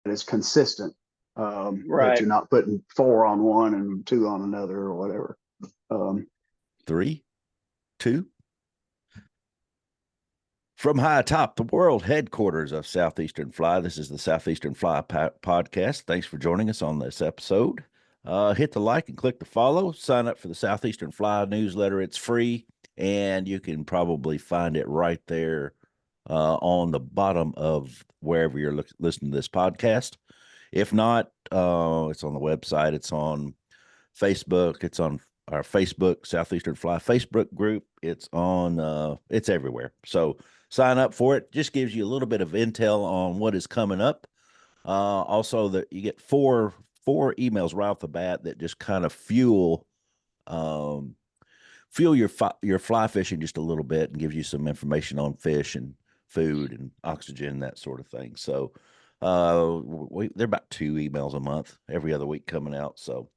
is consistent, that Right. you're not putting 4 on one and 2 on another or whatever. 3, 2. From high atop the world headquarters of Southeastern Fly, this is the Southeastern Fly podcast. Thanks for joining us on this episode. Hit the like and click the follow. Sign up for the Southeastern Fly newsletter. It's free, and you can probably find it right there on the bottom of wherever you're listening to this podcast. If not, it's on the website. It's on Facebook. It's on our Facebook, Southeastern Fly Facebook group. It's on, it's everywhere. So sign up for it. Just gives you a little bit of intel on what is coming up. Also, that you get four emails right off the bat that just kind of fuel your fly fishing just a little bit and gives you some information on fish and food and oxygen, that sort of thing. So they're about 2 emails a month, every other week coming out. So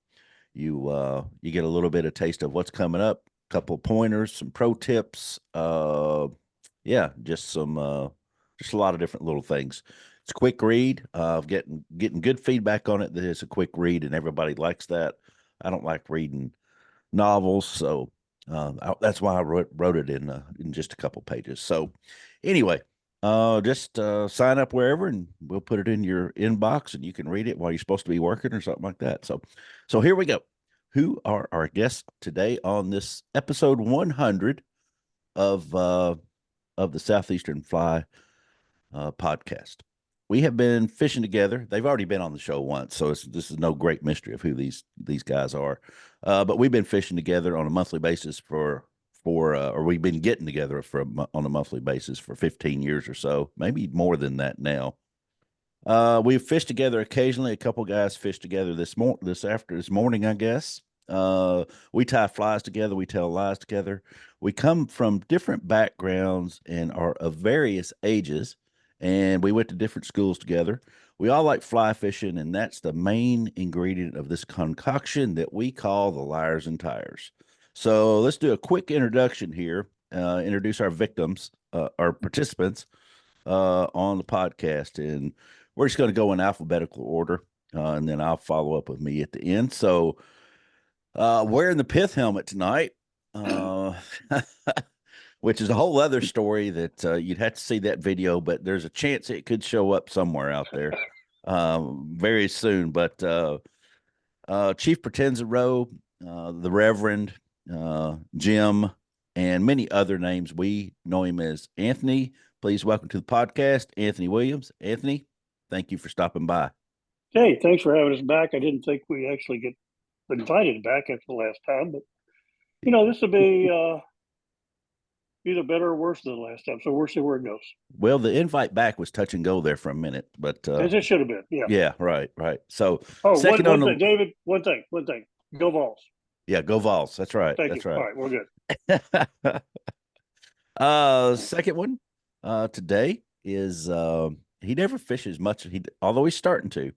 you get a little bit of taste of what's coming up, a couple of pointers, some pro tips, just some just a lot of different little things. It's a quick read. Getting good feedback on it that it's a quick read, and everybody likes that. I don't like reading novels, so that's why I wrote it in just a couple pages. So anyway, just sign up wherever, and we'll put it in your inbox, and you can read it while you're supposed to be working or something like that. So here we go. Who are our guests today on this episode 100 of the Southeastern Fly podcast? We have been fishing together. They've already been on the show once, so this is no great mystery of who these guys are. But we've been fishing together on a monthly basis or we've been getting together on a monthly basis for 15 years or so, maybe more than that now. We've fished together occasionally. A couple guys fished together this morning, I guess. We tie flies together. We tell lies together. We come from different backgrounds and are of various ages, and we went to different schools together. We all like fly fishing, and that's the main ingredient of this concoction that we call the Liars and Tyers. So let's do a quick introduction here. Introduce our victims, our participants on the podcast, and we're just going to go in alphabetical order, and then I'll follow up with me at the end. So wearing the pith helmet tonight, which is a whole other story that you'd have to see that video, but there's a chance it could show up somewhere out there very soon. But Chief Pretenzero, the Reverend Jim, and many other names. We know him as Anthony. Please welcome to the podcast, Anthony Williams. Anthony, thank you for stopping by. Hey, thanks for having us back. I didn't think we actually get invited back after the last time, but this will be either better or worse than the last time. So we'll see where it goes. Well, the invite back was touch and go there for a minute, but as it should have been. Yeah. Yeah. Right. So second one thing, David. One thing. Go Vols. Yeah, go Vols. That's right. Thank you. Right. All right, we're good. Second one today is he never fishes much. Although he's starting to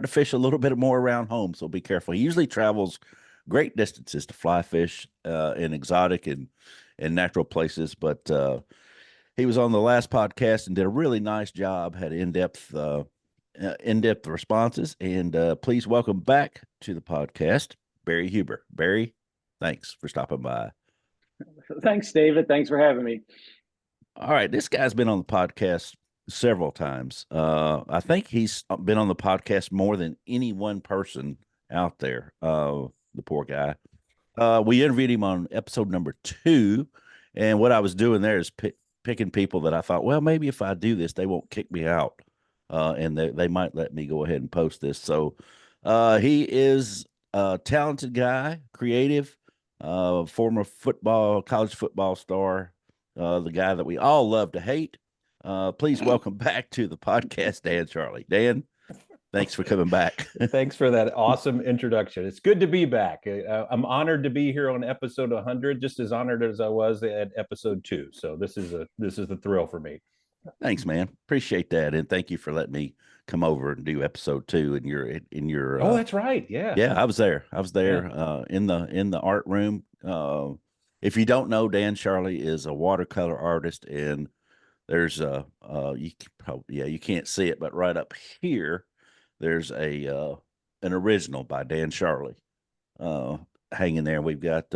fish a little bit more around home. So be careful. He usually travels great distances to fly fish in exotic and natural places. But he was on the last podcast and did a really nice job. Had in-depth responses. And please welcome back to the podcast, Barry Huber. Barry, thanks for stopping by. Thanks, David. Thanks for having me. All right. This guy's been on the podcast several times. I think he's been on the podcast more than any one person out there. The poor guy. We interviewed him on episode number 2. And what I was doing there is picking people that I thought, well, maybe if I do this, they won't kick me out. And they might let me go ahead and post this. So he is a talented guy, creative, former college football star, the guy that we all love to hate. Please welcome back to the podcast, Dan Charlie. Dan, thanks for coming back. Thanks for that awesome introduction. It's good to be back. I'm honored to be here on episode 100, just as honored as I was at episode 2. So this is a thrill for me. Thanks, man. Appreciate that, and thank you for letting me come over and do episode 2 in your. Oh, that's right. Yeah. Yeah, I was there. Yeah. In the art room. If you don't know, Dan Charlie is a watercolor artist and there's you can probably, yeah, you can't see it, but right up here, there's an original by Dan Charlie hanging there. We've got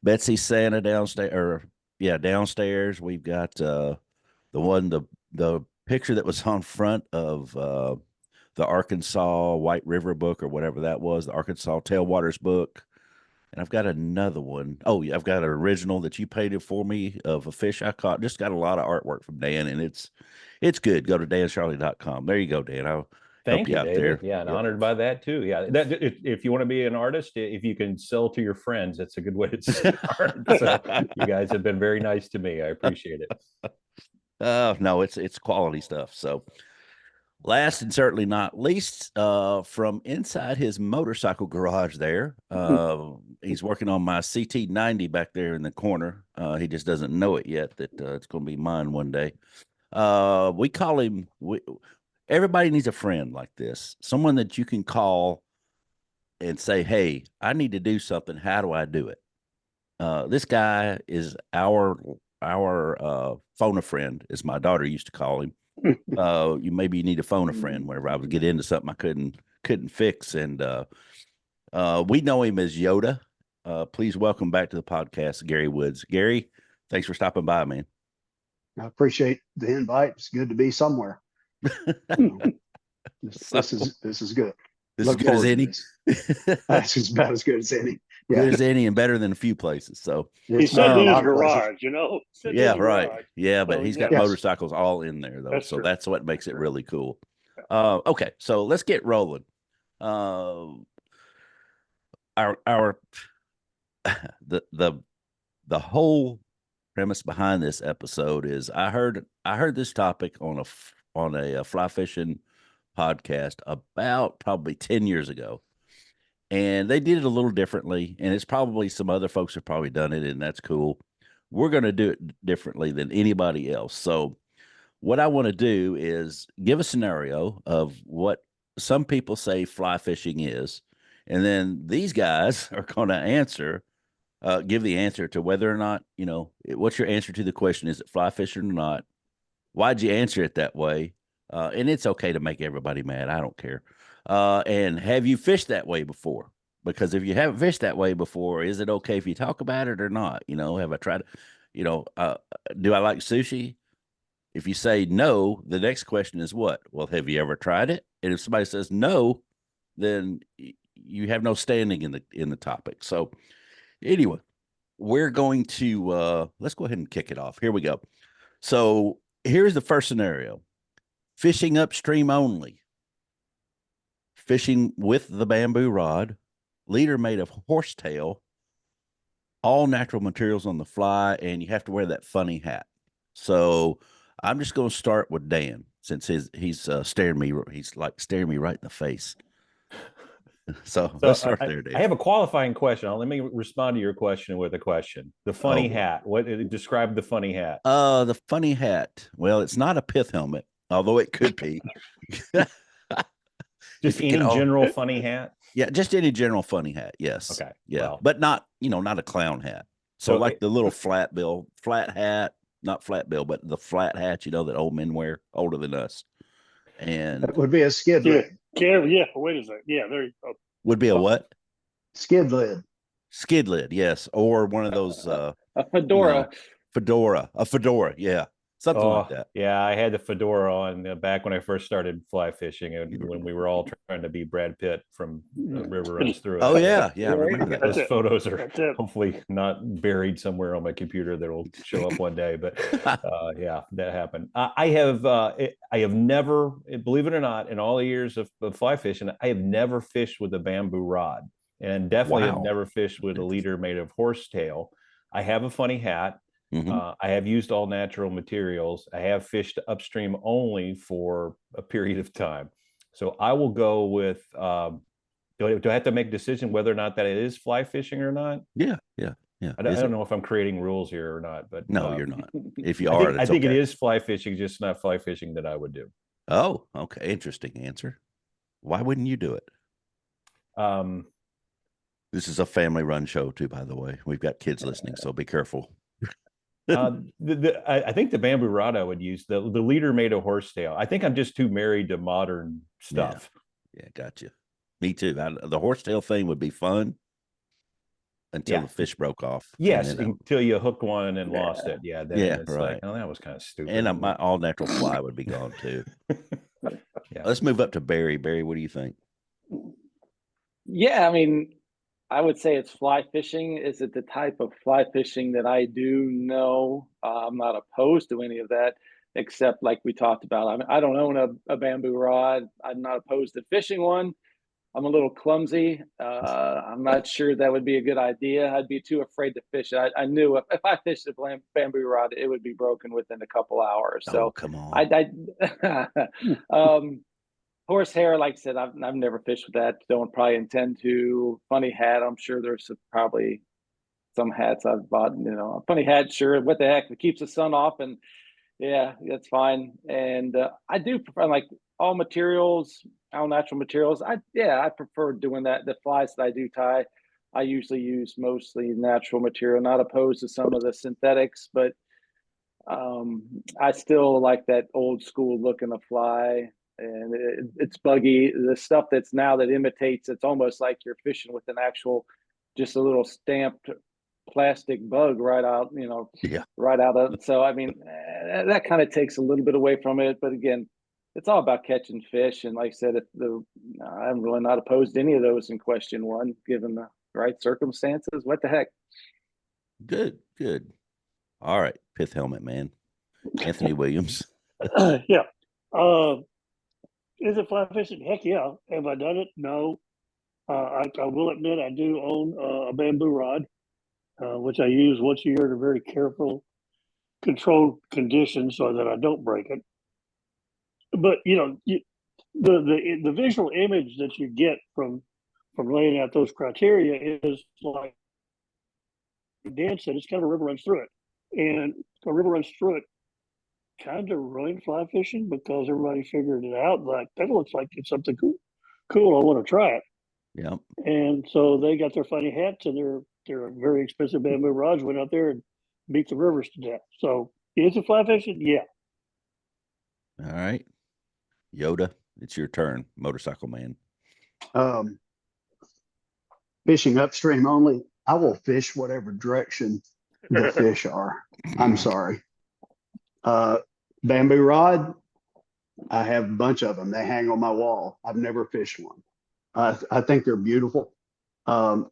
Betsy Santa downstairs, or yeah, downstairs. We've got the picture that was on front of the Arkansas White River book or whatever that was, the Arkansas Tailwaters book. And I've got another one. Oh, yeah, I've got an original that you painted for me of a fish I caught. Just got a lot of artwork from Dan, and it's good. Go to danscharlie.com. There you go, Dan. I'll help Thank you you, out David. there. Yeah, and Yep. honored by that too. Yeah, that if you want to be an artist, if you can sell to your friends, that's a good way to start. So you guys have been very nice to me. I appreciate it. No, it's quality stuff. So last and certainly not least, from inside his motorcycle garage there, he's working on my CT90 back there in the corner. He just doesn't know it yet that it's going to be mine one day. We call him, everybody needs a friend like this, someone that you can call and say, hey, I need to do something. How do I do it? This guy is our phone a friend, as my daughter used to call him. You need to phone a friend whenever I would get into something I couldn't fix. And we know him as Yoda. Please welcome back to the podcast, Gary Woods. Gary, thanks for stopping by, man. I appreciate the invite. It's good to be somewhere. This is good. This Look is good as forward to any. this. That's just about as good as any. Yeah. Good as any, and better than a few places. So He It's said been a in his lot of places. garage, you know. Said in yeah, his right. garage. Yeah, but So, he's got yeah. motorcycles all in there though. That's So true. that's what makes it True. really cool. Okay, so let's get rolling. Our the whole premise behind this episode is I heard this topic on a fly fishing podcast about probably 10 years ago, and they did it a little differently, and it's probably some other folks have probably done it, and that's cool. We're going to do it differently than anybody else. So what I want to do is give a scenario of what some people say fly fishing is, and then these guys are going to give the answer to whether or not, what's your answer to the question? Is it fly fishing or not? Why'd you answer it that way? And it's okay to make everybody mad. I don't care. And have you fished that way before? Because if you haven't fished that way before, is it okay if you talk about it or not? Have I tried, do I like sushi? If you say no, the next question is what? Well, have you ever tried it? And if somebody says no, then you have no standing in the topic. So anyway, we're going to let's go ahead and kick it off. Here we go. So here's the first scenario: fishing upstream only, fishing with the bamboo rod, leader made of horsetail, all natural materials on the fly, and you have to wear that funny hat. So I'm just going to start with Dan, since he's staring me. He's like staring me right in the face. So let's start there, Dave. I have a qualifying question. Let me respond to your question with a question. The funny hat. Describe the funny hat? The funny hat. Well, it's not a pith helmet, although it could be. Just any general funny hat? Yeah, just any general funny hat. Yes. Okay. Yeah, well, but not a clown hat. So like the little flat hat, not flat bill, but the flat hat, that old men wear, older than us. And That would be a skid lid. Yeah, wait a second. Yeah, there you go. Would be a what? Skid lid. Skid lid, yes. Or one of those A fedora. A fedora, yeah. Something like that. Yeah, I had the fedora on back when I first started fly fishing, and when we were all trying to be Brad Pitt from River Runs Through It. Oh yeah, I remember that. Those photos are hopefully not buried somewhere on my computer that will show up one day. But yeah, that happened. I have never, believe it or not, in all the years of fly fishing, I have never fished with a bamboo rod, and definitely have never fished with a leader made of horsetail. I have a funny hat. Mm-hmm. I have used all natural materials. I have fished upstream only for a period of time. So I will go with, do I have to make a decision whether or not that it is fly fishing or not? Yeah. I don't know if I'm creating rules here or not, but no, you're not. If you are, I think it is fly fishing, just not fly fishing that I would do. Oh, okay. Interesting answer. Why wouldn't you do it? This is a family run show too, by the way. We've got kids listening, so be careful. I think the bamboo rod I would use, the leader made a horsetail. I think I'm just too married to modern stuff. Yeah, gotcha. Me too. The horsetail thing would be fun until the fish broke off. Yes, and then until you hooked one and lost it. Yeah, then Yeah, it's right. like, oh, that was kind of stupid. And my all natural fly would be gone too. Yeah. Let's move up to Barry. Barry, what do you think? Yeah, I mean, I would say it's fly fishing. Is it the type of fly fishing that I do? No, I'm not opposed to any of that, except like we talked about. I mean, I don't own a bamboo rod. I'm not opposed to fishing one. I'm a little clumsy. I'm not sure that would be a good idea. I'd be too afraid to fish it. I knew if I fished a bamboo rod, it would be broken within a couple hours. So come on. horsehair, like I said, I've never fished with that. Don't probably intend to. Funny hat, I'm sure there's probably some hats I've bought. A funny hat, sure. What the heck? It keeps the sun off, and yeah, that's fine. And I do prefer like all materials, all natural materials. I prefer doing that. The flies that I do tie, I usually use mostly natural material. Not opposed to some of the synthetics, but I still like that old school look in the fly. And it's buggy. The stuff that's now that imitates, it's almost like you're fishing with an actual, just a little stamped plastic bug right out, right out of. So I mean, that kind of takes a little bit away from it. But again, it's all about catching fish. And like I said, I'm really not opposed to any of those in question one, given the right circumstances. What the heck? Good. All right, pith helmet man, Anthony Williams. Yeah. Is it fly fishing? Heck yeah. Have I done it? No. I will admit I do own a bamboo rod, which I use once a year in a very careful, controlled condition so that I don't break it. But the visual image that you get from laying out those criteria is like Dan said, it's kind of a river runs through it, and a river runs through it kind of ruined fly fishing because everybody figured it out. Like that looks like it's something cool. I want to try it. Yeah. And so they got their funny hats and their very expensive bamboo rods, went out there and beat the rivers to death. So is it fly fishing? Yeah. All right, Yoda, it's your turn, motorcycle man. Fishing upstream only. I will fish whatever direction the fish are. I'm sorry. Bamboo rod, I have a bunch of them. They hang on my wall. I've never fished one. I think they're beautiful.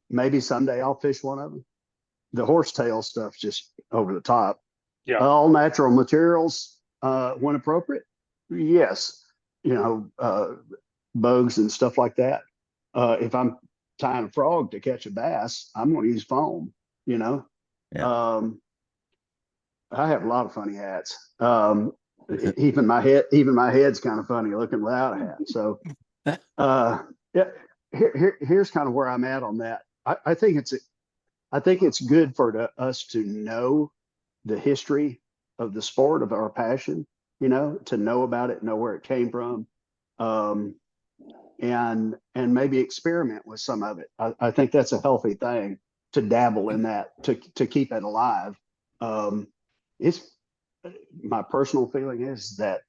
Maybe someday I'll fish one of them. The horsetail stuff's just over the top. Yeah. All natural materials, when appropriate. Yes. Bugs and stuff like that. If I'm tying a frog to catch a bass, I'm going to use foam, Yeah. I have a lot of funny hats. Even my head's kind of funny looking without a hat. So, yeah, here's kind of where I'm at on that. I think it's good for us to know the history of the sport, of our passion, to know about it, know where it came from, and maybe experiment with some of it. I think that's a healthy thing to dabble in that, to keep it alive. It's my personal feeling is that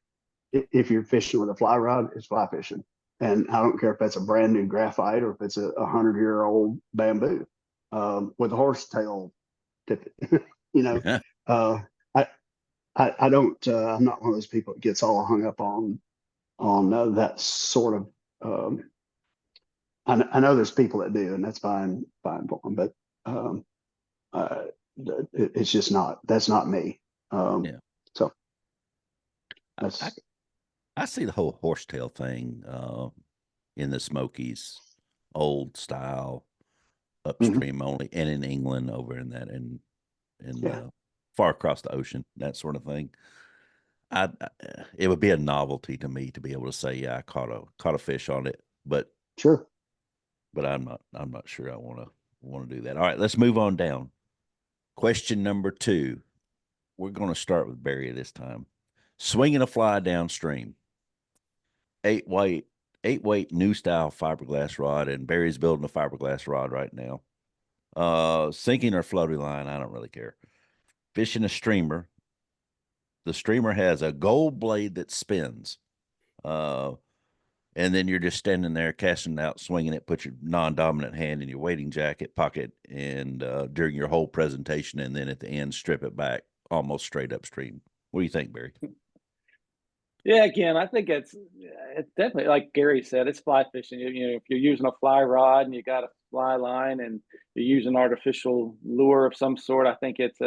if you're fishing with a fly rod, it's fly fishing. And I don't care if that's a brand new graphite or if it's a 100-year-old bamboo, with a horsetail tippet, Yeah. I don't, I'm not one of those people that gets all hung up on that sort of, I know there's people that do, and that's fine for them, but it's just that's not me. Yeah. So I see the whole horsetail thing in the Smokies, old style, upstream only, and in England over in that and far across the ocean, that sort of thing. It would be a novelty to me to be able to say, yeah, I caught a fish on it, but sure. But I'm not sure I want to do that. All right, let's move on down. Question number 2. We're going to start with Barry this time. Swinging a fly downstream. 8-weight new style fiberglass rod, and Barry's building a fiberglass rod right now. Sinking or floating line, I don't really care. fishing a streamer. The streamer has a gold blade that spins. And then you're just standing there casting out, swinging it, put your non-dominant hand in your wading jacket pocket, and during your whole presentation, and then at the end, strip it back almost straight upstream. What do you think, Barry? Yeah, again, I think it's definitely like Gary said, it's fly fishing. You know, if you're using a fly rod and you got a fly line and you're using artificial lure of some sort, I think it's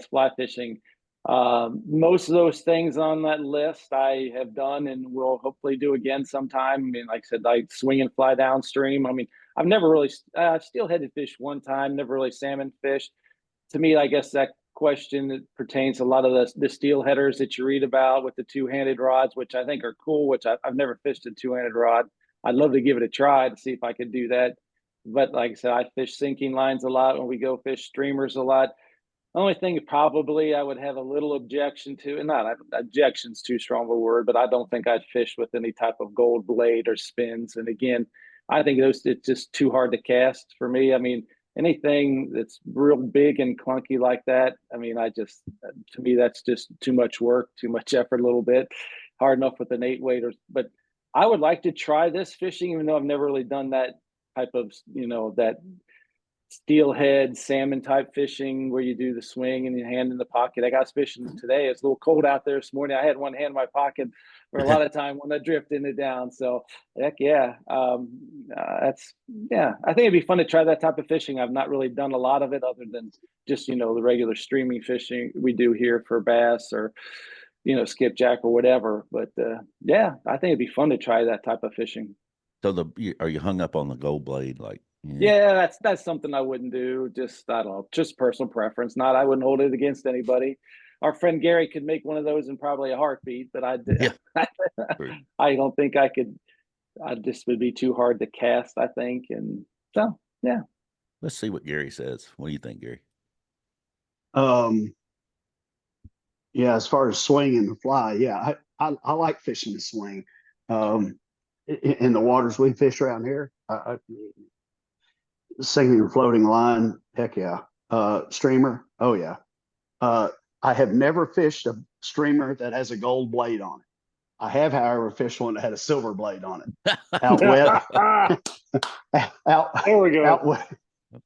fly fishing. Most of those things on that list I have done and will hopefully do again sometime. I mean, like I said, like swing and fly downstream. I mean, I've never really steelheaded fish one time, never really salmon fished. To me, I guess that question that pertains to a lot of the steelheaders that you read about with the two-handed rods, which I think are cool, which I've never fished a two-handed rod. I'd love to give it a try to see if I could do that. But like I said, I fish sinking lines a lot when we go fish streamers a lot. The only thing probably I would have a little objection to, and not objection's too strong of a word, but I don't think I'd fish with any type of gold blade or spins. And again, I think it's just too hard to cast for me. I mean, anything that's real big and clunky like that, I mean, to me, that's just too much work, too much effort, a little bit hard enough with an 8 weight. But I would like to try this fishing, even though I've never really done that type of, that steelhead salmon type fishing where you do the swing and your hand in the pocket. I got fishing today. It's a little cold out there this morning. I had one hand in my pocket for a lot of time when I drifted it down. So heck yeah. I think it'd be fun to try that type of fishing. I've not really done a lot of it other than just, the regular streaming fishing we do here for bass or, skipjack or whatever. But I think it'd be fun to try that type of fishing. So are you hung up on the gold blade? Like, yeah, that's something I wouldn't do. Just, I don't know, just personal preference. I wouldn't hold it against anybody. Our friend Gary could make one of those in probably a heartbeat, but I don't think I could. I just would be too hard to cast, I think. And so, yeah. Let's see what Gary says. What do you think, Gary? Yeah, as far as swing and the fly, yeah, I like fishing the swing. In the waters we fish around here, sinking and floating line, heck yeah. Streamer, oh yeah. I have never fished a streamer that has a gold blade on it. I have, however, fished one that had a silver blade on it. Out west, there we go.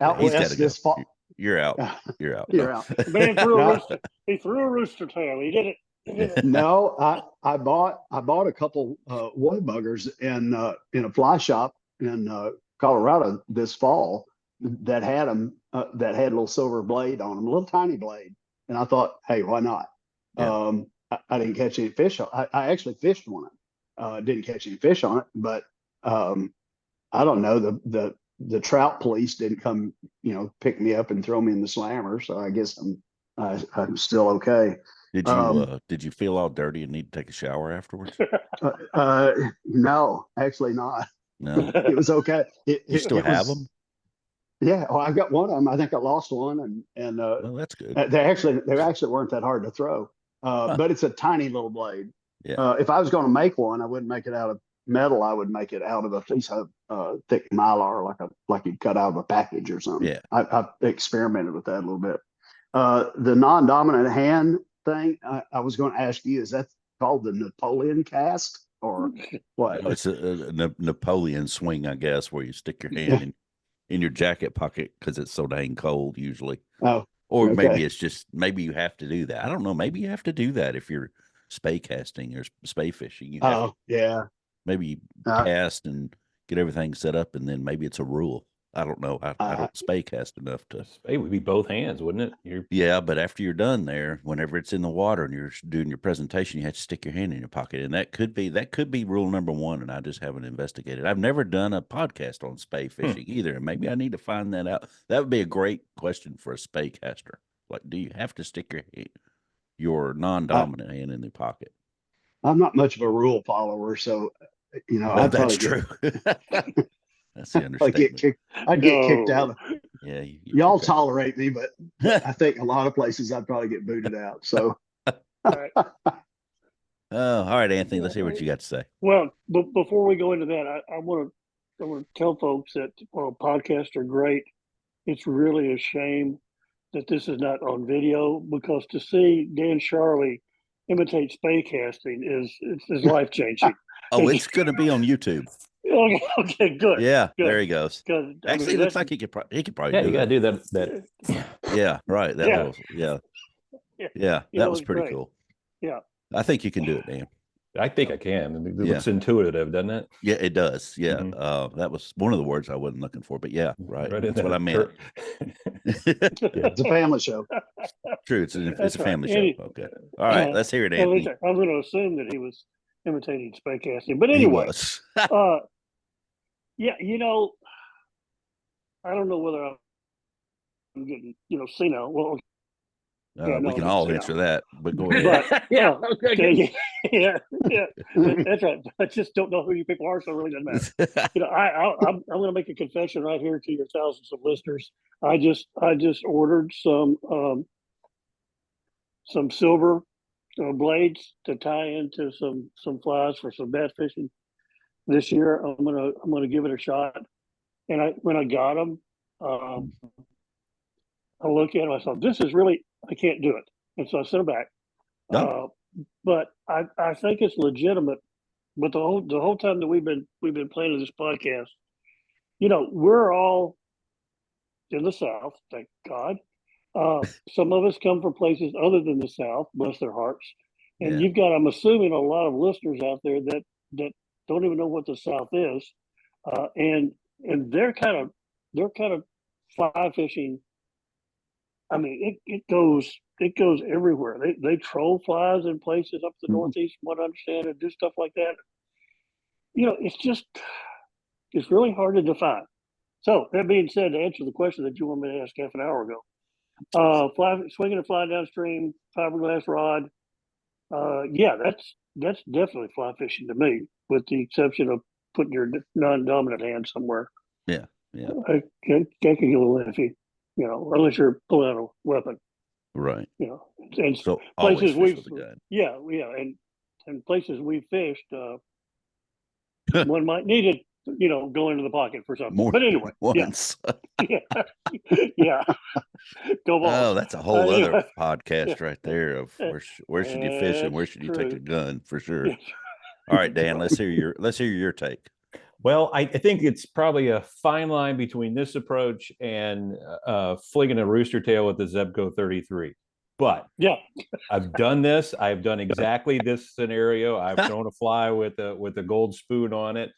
Out west this fall. You're out. You're out. You're out. Man threw he threw a rooster tail. He did it. No, I bought a couple wood buggers in a fly shop in Colorado this fall that had them that had a little silver blade on them, a little tiny blade, and I thought, hey, why not? Yeah. I didn't catch any fish. I actually fished one. Didn't catch any fish on it, but I don't know, the trout police didn't come, pick me up and throw me in the slammer, so I guess I'm still okay. Did you feel all dirty and need to take a shower afterwards? No, actually not. No, it was okay. You still have them? Yeah, well, I got one of them. I think I lost one, and well, that's good. They actually weren't that hard to throw, but it's a tiny little blade. Yeah. If I was going to make one, I wouldn't make it out of metal. I would make it out of a piece of thick mylar, like you'd cut out of a package or something. Yeah, I've experimented with that a little bit. The non-dominant hand thing, I was going to ask you, is that called the Napoleon cast or what? No, it's a Napoleon swing, I guess, where you stick your hand in your jacket pocket because it's so dang cold usually. Oh, or okay. maybe you have to do that. I don't know. Maybe you have to do that if you're spay casting or spay fishing. Yeah. Maybe you cast and get everything set up, and then maybe it's a rule. I don't know. I don't spay cast enough to. It would be both hands, wouldn't it? Yeah, but after you're done there, whenever it's in the water and you're doing your presentation, you have to stick your hand in your pocket, and that could be rule number one. And I just haven't investigated. I've never done a podcast on spay fishing either, and maybe I need to find that out. That would be a great question for a spay caster. Like, do you have to stick your non-dominant hand in the pocket? I'm not much of a rule follower, so that's true. That's the understatement. I'd get kicked out. Yeah, y'all tolerate me, but I think a lot of places I'd probably get booted out. So, all right, Anthony, let's hear what you got to say. Well, before we go into that, I want to tell folks that podcasts are great. It's really a shame that this is not on video, because to see Dan Charlie imitate spay casting is life changing. Oh, it's going to be on YouTube. Okay, okay, good. Yeah, good. there he goes. Because Actually, it looks like he could probably Yeah, do you got to it. do that. Yeah, right. That Yeah. little, yeah, it that was looks pretty great. cool. Yeah. I think you can do it, Dan. I think I can. It Yeah. looks intuitive, doesn't it? Yeah, it does. Yeah. Mhm. That was one of the words I wasn't looking for, but yeah, right. Right in That's what there. I meant. It's a family show. True. It's a That's right. family show. Okay. All right. Let's hear it, At least Anthony. I'm going to assume that he was imitating spay casting. But He anyway, was. yeah, I don't know whether I'm getting, senile. Well, yeah, no, We can I'm all getting answer senile. that, but go ahead. But Yeah. yeah, that's right. I just don't know who you people are, so it really doesn't matter. I'm going to make a confession right here to your thousands of listeners. I just ordered some silver blades to tie into some flies for some bass fishing this year. I'm gonna give it a shot. And when I got them, I looked at them. I thought, this is really, I can't do it, and so I sent them back. No. But I think it's legitimate. But the whole time that we've been planning this podcast, we're all in the South, thank God. Some of us come from places other than the South, bless their hearts. And Yeah. you've got, I'm assuming, a lot of listeners out there that don't even know what the South is, and they're kind of fly fishing. I mean, it goes everywhere. They troll flies in places up the Northeast, from what I understand, and do stuff like that. It's really hard to define. So that being said, to answer the question that you wanted me to ask half an hour ago, swinging a fly downstream, fiberglass rod. Yeah, that's definitely fly fishing to me, with the exception of putting your non-dominant hand somewhere. Yeah. Yeah. I can get a little iffy, unless you're pulling out a weapon. Right. And So always places fish with a gun. yeah, and places we fished, one might need it, go into the pocket for something. But anyway, once. yeah, yeah. Go balls. Oh, that's a whole other Anyway. podcast right there of where should you fish and where should you take a true. gun for sure. Yes. All right, Dan, let's hear your take. Well, I think it's probably a fine line between this approach and flinging a rooster tail with the Zebco 33. But yeah, I've done this. I've done exactly this scenario. I've thrown a fly with a gold spoon on it.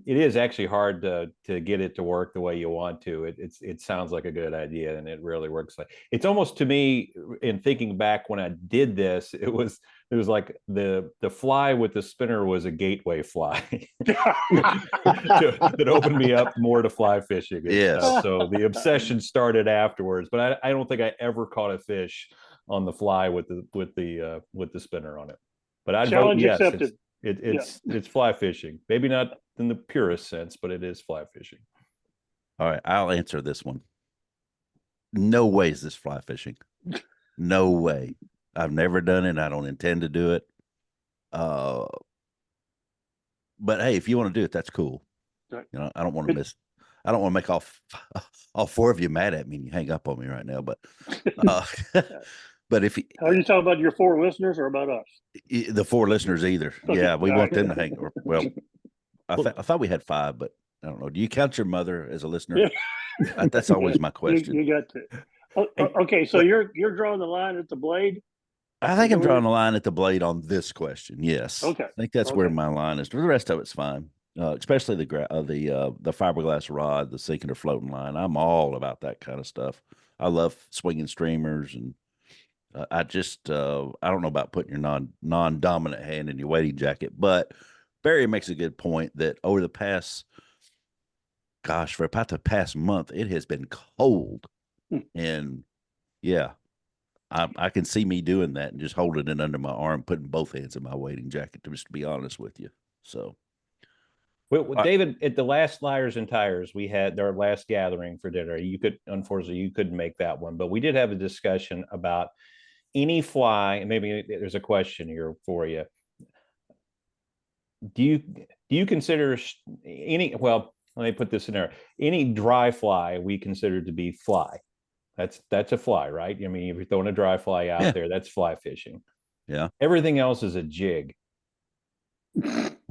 It is actually hard to get it to work the way you want to. It sounds like a good idea, and it really works. It's almost, to me, in thinking back when I did this, it was like the fly with the spinner was a gateway fly that opened me up more to fly fishing. Yes. So the obsession started afterwards, but I don't think I ever caught a fish on the fly with the spinner on it. But I'd vote yes. Accepted. It's fly fishing. Maybe not in the purest sense, but it is fly fishing. All right, I'll answer this one. No way is this fly fishing. No way. I've never done it. I don't intend to do it. But hey, if you want to do it, that's cool. Right. I don't want to I don't want to make all four of you mad at me and you hang up on me right now. But but if are you talking about your 4 listeners or about us? The 4 listeners either. Okay. Yeah, we All want right. them to hang. Well, I thought we had 5, but I don't know. Do you count your mother as a listener? That's always my question. You got to. Okay, so you're drawing the line at the blade. I think I'm drawing the line at the blade on this question. Yes. Okay. I think that's where my line is. The rest of it's fine. Especially the fiberglass rod, the sinking or floating line. I'm all about that kind of stuff. I love swinging streamers, and I just I don't know about putting your non-dominant hand in your wading jacket, but Barry makes a good point that over the past, for about the past month, it has been cold, and yeah, I can see me doing that and just holding it under my arm, putting both hands in my wading jacket, to be honest with you. So. Well, David, at the last Liars and Tyers, we had our last gathering for dinner. Unfortunately, you couldn't make that one, but we did have a discussion about any fly, and maybe there's a question here for you. Do you consider any? Well, let me put this in there. Any dry fly we consider to be fly. That's a fly, right? I mean, if you're throwing a dry fly out Yeah. there, that's fly fishing. Yeah. Everything else is a jig. That's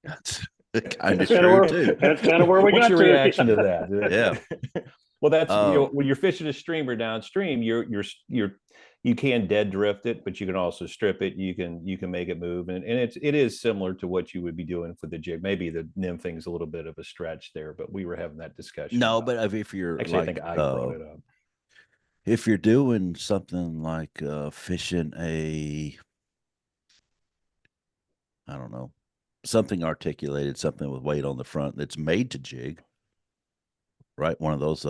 kind of That's kinda true where- too. That's kind of where we What's got your to. reaction to that? Yeah. Well, that's Oh. when you're fishing a stream or downstream, you can dead drift it, but you can also strip it. You can make it move, and it is similar to what you would be doing for the jig. Maybe the nymphing's a little bit of a stretch there, but we were having that discussion. No, about but if you're actually, I like, think I brought it up. if you're doing something like fishing I don't know, something articulated, something with weight on the front that's made to jig, right? One of those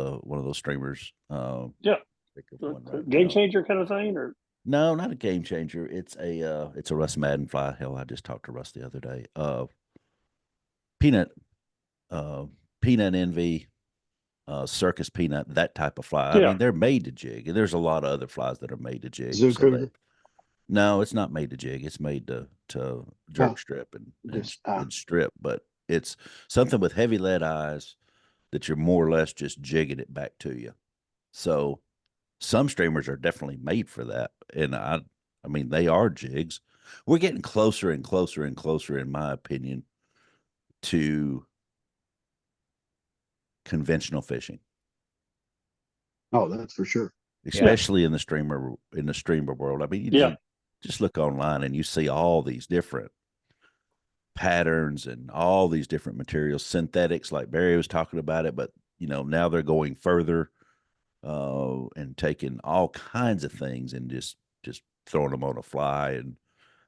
streamers. Yeah. Think of one right Game now. changer kind of thing, or No, not a game changer. It's a Russ Madden fly. Hell, I just talked to Russ the other day. Peanut, peanut envy, circus peanut, that type of fly. I Yeah. mean, they're made to jig, and there's a lot of other flies that are made to jig. Zoo So Cruiser? no, it's not made to jig. It's made to jerk Oh, strip and just, and strip, but it's something with heavy lead eyes that you're more or less just jigging it back to you. So some streamers are definitely made for that, and I mean they are jigs. We're getting closer and closer and closer, in my opinion, to conventional fishing, oh, that's for sure. especially in the streamer world. I mean, you Yeah. just look online and you see all these different patterns and all these different materials, synthetics, like Barry was talking about it, but now they're going further and taking all kinds of things and just throwing them on a fly, and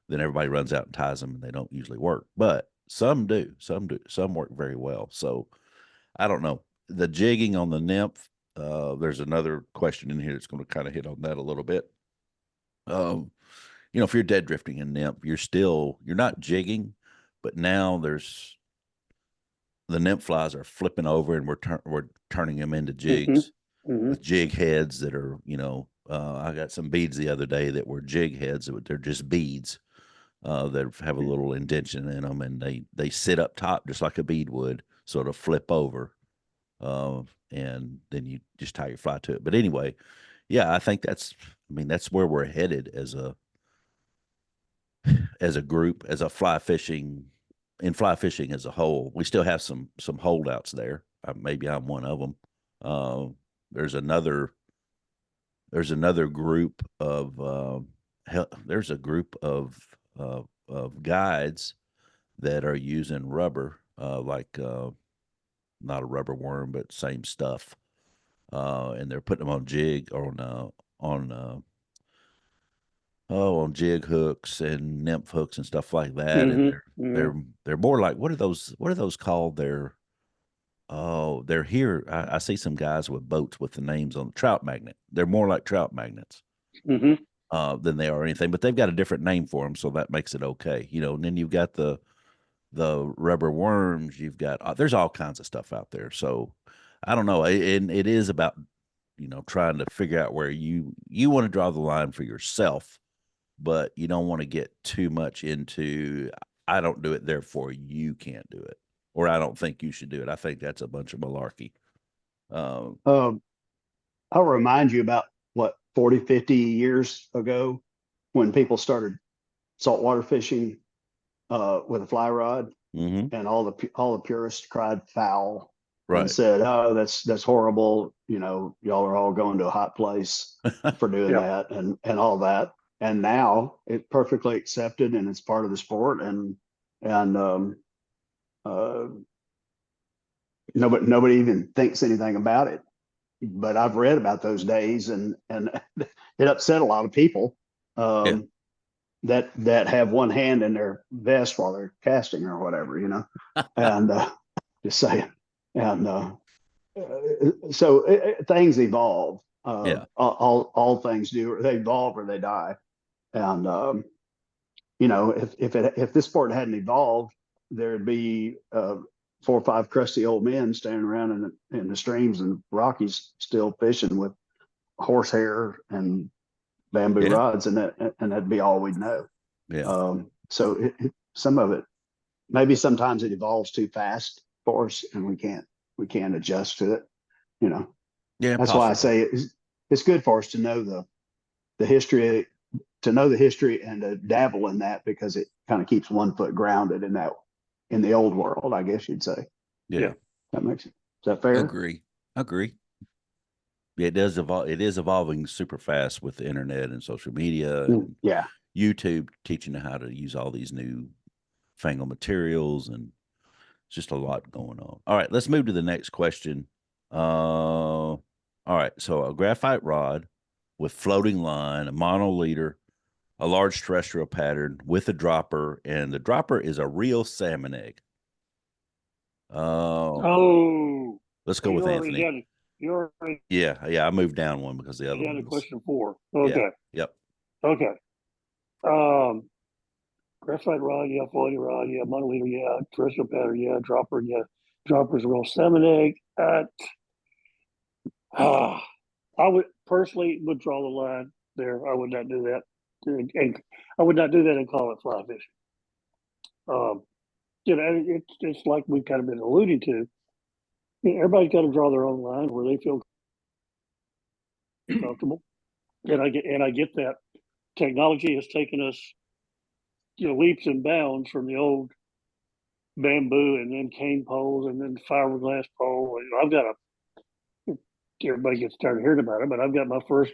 then everybody runs out and ties them, and they don't usually work. But some do, some work very well. So I don't know. The jigging on the nymph, there's another question in here that's going to kind of hit on that a little bit. If you're dead drifting a nymph, you're not jigging, but now there's the nymph flies are flipping over, and we're turning them into jigs with jig heads that are, I got some beads the other day that were jig heads. They're just beads that have a little indention in them, and they sit up top just like a bead would, sort of flip over, and then you just tie your fly to it. But anyway, yeah, I think that's where we're headed as a group, as a fly fishing as a whole. We still have some holdouts there. Maybe I'm one of them. There's another group of there's a group of guides that are using rubber, like not a rubber worm, but same stuff, and they're putting them on jig on jig hooks and nymph hooks and stuff like that. And they're more like, what are those called? They're here. I see some guys with boats with the names on the trout magnet. They're more like trout magnets than they are anything, but they've got a different name for them, so that makes it okay. And then you've got the rubber worms. You've got there's all kinds of stuff out there. So I don't know, and it is about trying to figure out where you want to draw the line for yourself, but you don't want to get too much into I don't do it, therefore you can't do it, or I don't think you should do it. I think that's a bunch of malarkey. I'll remind you about 40, 50 years ago when people started saltwater fishing with a fly rod, and all the purists cried foul, and said, "Oh, that's horrible. Y'all are all going to a hot place for doing that and all that." And now it's perfectly accepted, and it's part of the sport, and nobody even thinks anything about it. But I've read about those days, and it upset a lot of people that have one hand in their vest while they're casting or whatever, and just saying. And so things evolve. All things do. They evolve or they die. And if this sport hadn't evolved, there'd be 4 or 5 crusty old men standing around in the streams and Rockies still fishing with horsehair and bamboo rods, and that'd be all we'd know. So some of it, maybe sometimes it evolves too fast for us, and we can't adjust to it. Yeah, That's why I possibly. say it's good for us to know the history, to know the history and to dabble in that, because it kind of keeps one foot grounded in the old world, I guess you'd say. Yeah, That makes it. Is that fair? agree. Yeah, it does evolve. It is evolving super fast with the internet and social media and Yeah. YouTube teaching how to use all these new fangled materials, and it's just a lot going on. All right, let's move to the next question. All right, so a graphite rod with floating line, a mono leader, a large terrestrial pattern with a dropper, and the dropper is a real salmon egg. Oh, Let's so go with Anthony. You already Yeah, I moved down one because the other had one a was question 4. yeah, Okay. yep. Okay. Graphite rod, yeah. Floating rod, yeah. Monoliter, yeah. Terrestrial pattern, yeah. Dropper, yeah. Dropper's a real salmon egg. I would personally draw the line there. I would not do that, and I would not do that and call it fly fishing. It's like we've kind of been alluding to. Everybody's got to draw their own line where they feel comfortable, and I get that. Technology has taken us, leaps and bounds from the old bamboo and then cane poles and then fiberglass pole. I've got everybody gets tired of hearing about it, but I've got my first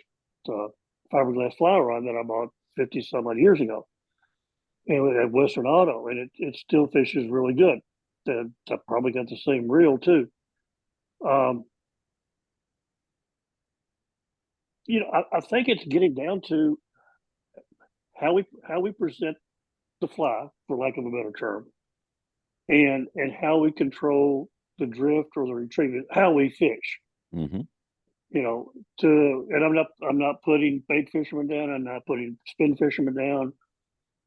fiberglass fly rod that I bought 50 some odd years ago, and at Western Auto, and it still fishes really good. I probably got the same reel too. I think it's getting down to how we present the fly, for lack of a better term, and how we control the drift or the retrieval, how we fish. Mm-hmm. And I'm not putting bait fishermen down. I'm not putting spin fishermen down.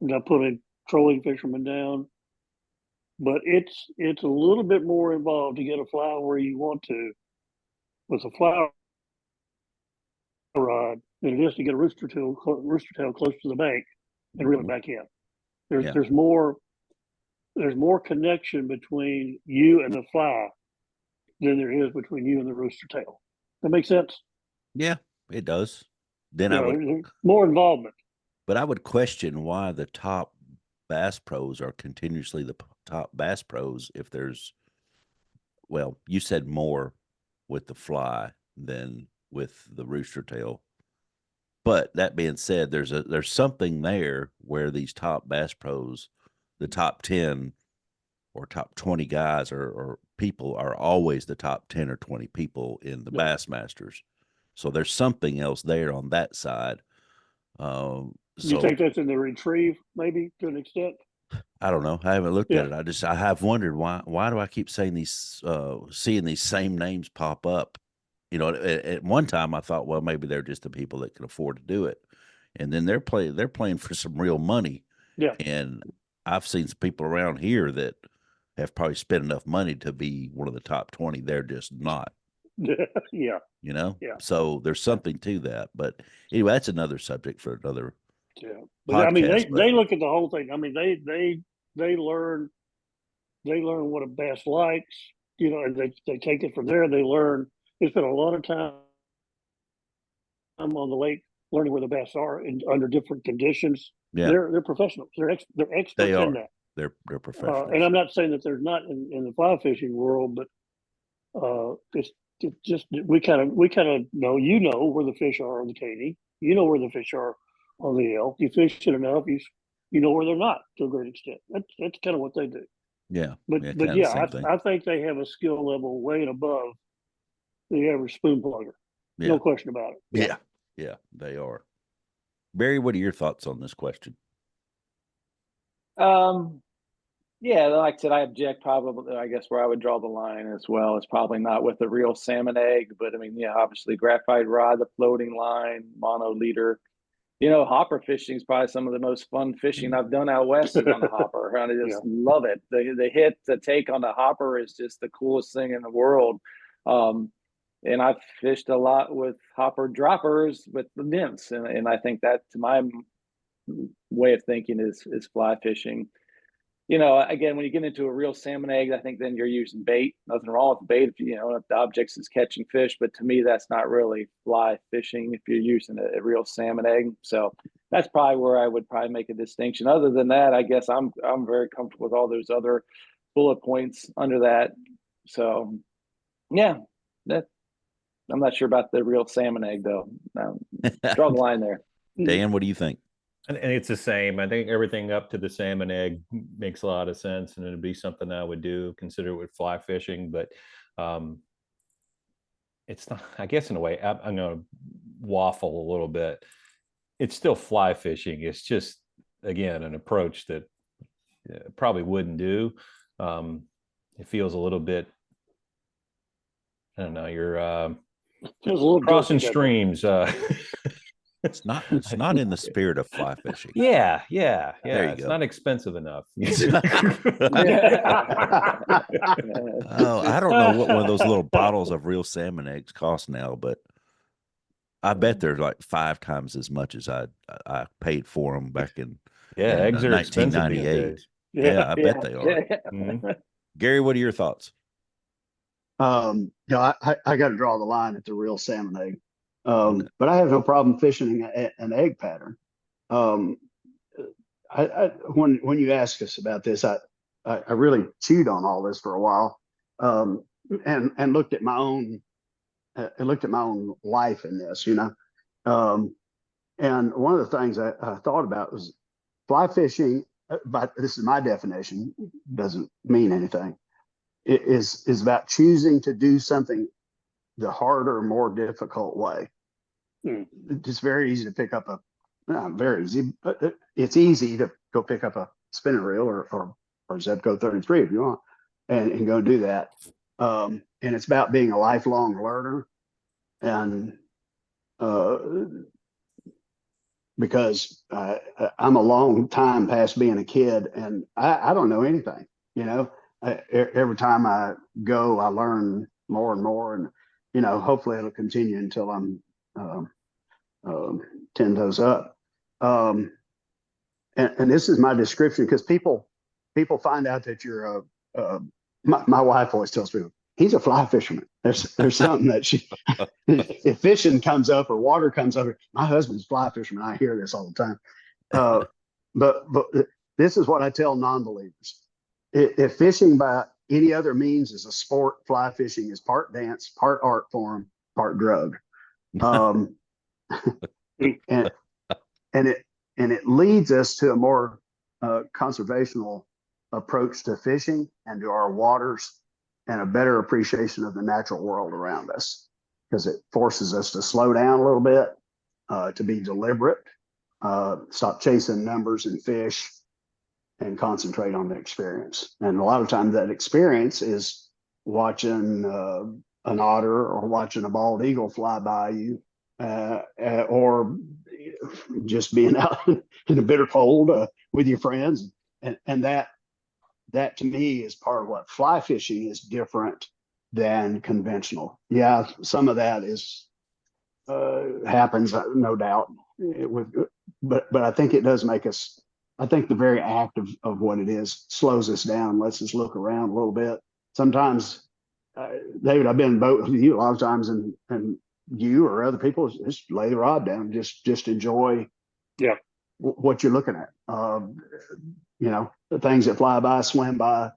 I'm not putting trolling fishermen down. But it's a little bit more involved to get a fly where you want to with a fly rod than it is to get a rooster tail close to the bank and reel it back in. There's more connection between you and the fly than there is between you and the rooster tail. That makes sense? Yeah, it does. Then I would more involvement. But I would question why the top bass pros are continuously the top bass pros if there's, well, you said more with the fly than with the rooster tail. But that being said, there's something there where these top bass pros, the top 10 or top 20 guys or people are always the top 10 or 20 people in the Bassmasters. So there's something else there on that side. You think that's in the retrieve, maybe to an extent? I don't know. I haven't looked at it. I have wondered why do I keep saying seeing these same names pop up? At one time I thought, well, maybe they're just the people that can afford to do it. And then they're playing for some real money. Yeah. And I've seen some people around here that have probably spent enough money to be one of the top 20. They're just not. Yeah. Yeah. So there's something to that. But anyway, that's another subject for another But podcast. I mean, they look at the whole thing. I mean, they learn what a bass likes, and they take it from there. They learn. They spend a lot of time on the lake learning where the bass are under different conditions. Yeah. They're professionals. They're experts in that. They're professionals. And I'm not saying that there's not in the fly fishing world, but it's just we kind of know where the fish are on the Katy. You know where the fish are on the elk. You fish it enough, you know where they're not to a great extent. That's kind of what they do. Yeah. But I think they have a skill level way and above the average spoon plugger. Yeah. No question about it. Yeah, they are. Barry, what are your thoughts on this question? Yeah, like I said, I object probably, I guess, where I would draw the line as well is probably not with the real salmon egg, but I mean, obviously graphite rod, the floating line, mono leader. Hopper fishing is probably some of the most fun fishing I've done out west is on the hopper. And I just love it. The hit, the take on the hopper is just the coolest thing in the world. And I've fished a lot with hopper droppers with the nymphs. And I think that, to my way of thinking, is fly fishing. you know, again, when you get into a real salmon egg, I think then you're using bait. Nothing wrong with bait if you know if the object is catching fish, but to me, that's not really fly fishing if you're using a real salmon egg. So that's probably where I would probably make a distinction. Other than that, I guess I'm very comfortable with all those other bullet points under that. So yeah, that I'm not sure about the real salmon egg though. Draw the line there. Dan, what do you think? And it's the same. I think everything up to the salmon egg makes a lot of sense, and it'd be something I would do, consider with fly fishing. But it's not, I guess, in a way, I'm going to waffle a little bit. It's still fly fishing. It's just, again, an approach that probably wouldn't do. It feels a little bit, I don't know, you're Feels a little crossing guilty, streams. It's not in the spirit of fly fishing. Yeah. There you It's go. not expensive enough. Oh, I don't know what one of those little bottles of real salmon eggs costs now, but I bet they're like 5 times as much as I paid for them back in Eggs are expensive these 1998. days. Yeah, I bet they are. Mhm. Gary, what are your thoughts? You know, I got to draw the line at the real salmon egg. But I have no problem fishing an egg pattern. When you asked us about this, I really chewed on all this for a while, and looked at my own life in this, you know. And one of the things I thought about was fly fishing. But this is my definition, doesn't mean anything. It is about choosing to do something the harder, more difficult way. It's very easy to pick up not very easy, but it's easy to go pick up a spinning reel or Zebco 33 if you want, and go do that. And it's about being a lifelong learner, and because I'm a long time past being a kid, and I don't know anything. You know, every time I go, I learn more and more, and you know, hopefully it'll continue until I'm 10 toes up. And this is my description, because people find out that you're my wife always tells people he's a fly fisherman. There's something that if fishing comes up or water comes up, my husband's a fly fisherman. I hear this all the time. But this is what I tell non-believers. If fishing by any other means is a sport, fly fishing is part dance, part art form, part drug. And it leads us to a more conservational approach to fishing and to our waters, and a better appreciation of the natural world around us, because it forces us to slow down a little bit, to be deliberate, stop chasing numbers and fish, and concentrate on the experience. And a lot of times that experience is watching an otter or watching a bald eagle fly by you, or just being out in a bitter cold with your friends. And that to me is part of what fly fishing is different than conventional. Yeah, some of that is happens, no doubt, but I think it does make us, I think the very act of what it is slows us down, lets us look around a little bit. Sometimes, David, I've been in boat with you a lot of times, and you or other people just lay the rod down, just enjoy what you're looking at. You know, the things that fly by, swim by,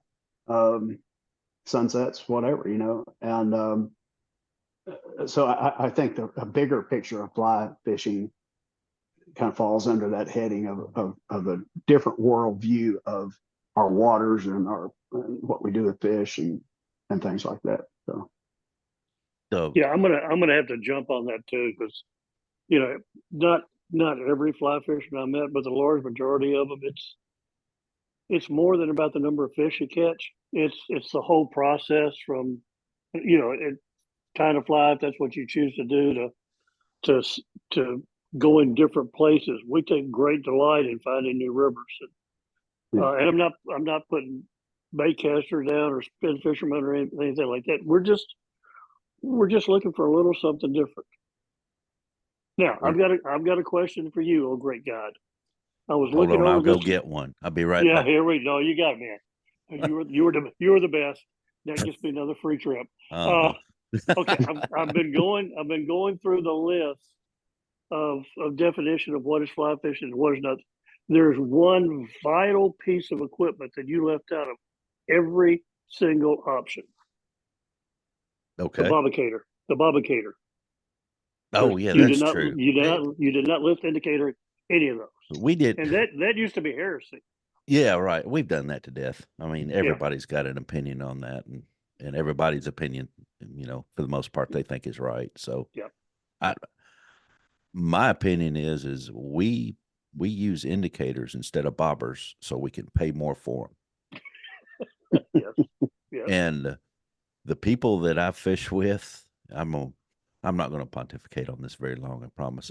sunsets, whatever, you know. And so I think a bigger picture of fly fishing kind of falls under that heading of a different worldview of our waters and what we do with fish and things like that. So yeah, I'm gonna have to jump on that too, because you know, not every fly fisherman I met, but the large majority of them, it's more than about the number of fish you catch. It's the whole process from, you know, tying a fly, if that's what you choose to do, to go in different places. We take great delight in finding new rivers, and I'm not putting bait casters down or spin fishermen or anything like that. We're just looking for a little something different. Now, I've got a question for you, oh great God. I was Hold looking on, I'll over go this. get one. I'll be right Yeah, back. here we go. You got it, man. You were the best. That gets me another free trip. Okay, I've been going through the list of definition of what is fly fishing and what is not. There's one vital piece of equipment that you left out of every single option. Okay. The bobicator. The bobicator. Oh yeah, You that's did not. true. You did not lift indicator any of those. We did, and that used to be heresy. yeah, right. We've done that to death. I mean, everybody's got an opinion on that, and everybody's opinion, for the most part, they think is right. So, Yeah. My opinion is we use indicators instead of bobbers, so we can pay more for them. Yes. And the people that I fish with, I'm not going to pontificate on this very long, I promise.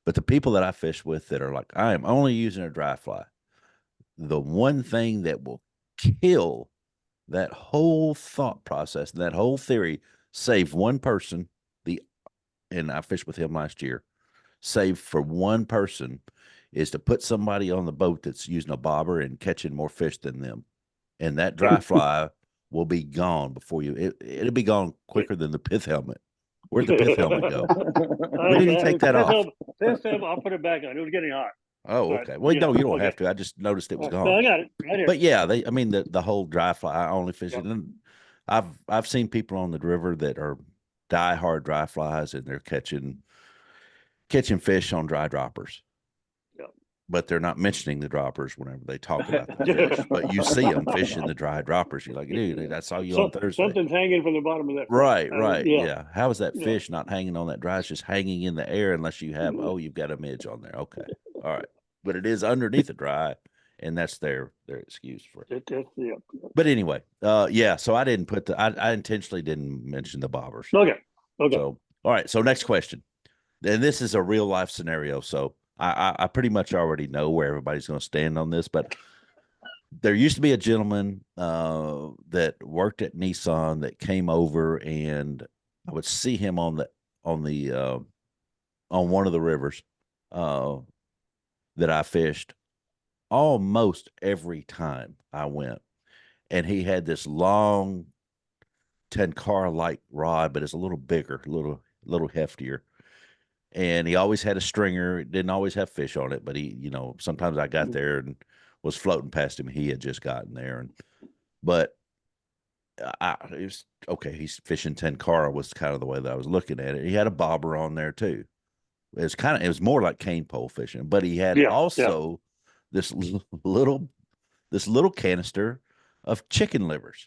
But the people that I fish with that are like, I am only using a dry fly, the one thing that will kill that whole thought process, that whole theory, save one person, and I fished with him last year, save for one person, is to put somebody on the boat that's using a bobber and catching more fish than them. And that dry fly will be gone before it'll be gone quicker than the pith helmet. Where'd the pith helmet go? When did he take that off? I'll put it back on. It was getting hot. Oh, okay. Well, no, you don't have to. I just noticed it was gone. No, I got it right here. But yeah, the whole dry fly, I only fish it. And I've seen people on the river that are diehard dry flies, and they're catching fish on dry droppers. Yeah. But they're not mentioning the droppers whenever they talk about the fish. But you see them fishing the dry droppers. You're like, dude, I saw you on Thursday. Something's hanging from the bottom of that. Right. Yeah. How is that Yeah. fish not hanging on that dry? It's just hanging in the air unless you have, you've got a midge on there. Okay. All right. But it is underneath the dry, and that's their excuse for it. Yeah. But anyway, so I didn't put I intentionally didn't mention the bobbers. Okay. So, all right. So next question. And this is a real life scenario. So I pretty much already know where everybody's going to stand on this, but there used to be a gentleman that worked at Nissan that came over, and I would see him on one of the rivers that I fished almost every time I went. And he had this long Tenkara-like rod, but it's a little bigger, a little heftier. And he always had a stringer. It didn't always have fish on it, but he, sometimes I got there and was floating past him. He had just gotten there. But it was okay. He's fishing Tenkara was kind of the way that I was looking at it. He had a bobber on there too. It was more like cane pole fishing, but he had also this little canister of chicken livers.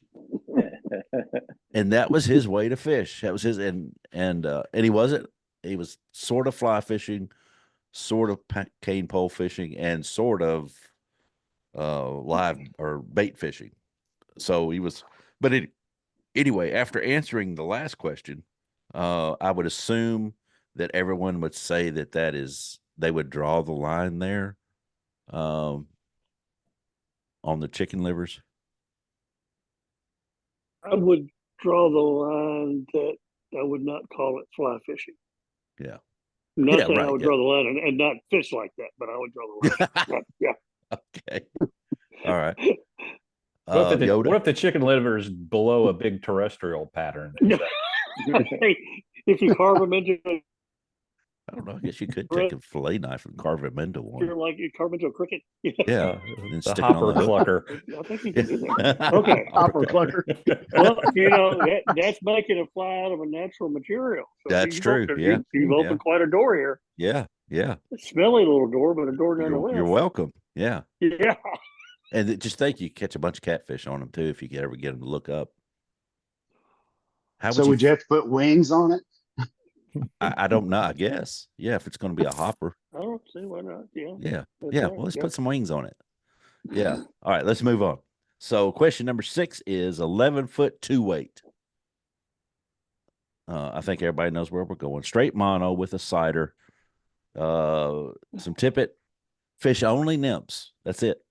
And that was his way to fish. That was his, and he was sort of fly fishing, sort of cane pole fishing, and sort of live or bait fishing. So he was, but anyway, after answering the last question, I would assume that everyone would say that is, they would draw the line there on the chicken livers. I would draw the line that I would not call it fly fishing. Yeah. Not saying I would draw the line and not fish like that, but I would draw the line. Yeah. Okay. All right. What if the chicken liver is below a big terrestrial pattern? If you carve them into, I don't know. I guess you could take a fillet knife and carve them into one. You're like you carve into a cricket. Yeah, the hopper clucker. I think you can do that. Okay, hopper clucker. Well, that's making a fly out of a natural material. So that's true. You've opened quite a door here. Yeah. A smelly little door, but a door nonetheless. You're welcome. Yeah. Yeah. And just think, you catch a bunch of catfish on them too if you could ever get them to look up. Would you have to put wings on it? I don't know. I guess. Yeah, if it's going to be a hopper. I don't see why not. Yeah. Yeah. Well, let's put some wings on it. Yeah. All right. Let's move on. So, question number 6 is 11-foot 2-weight. I think everybody knows where we're going. Straight mono with a cider, some tippet, fish only nymphs. That's it.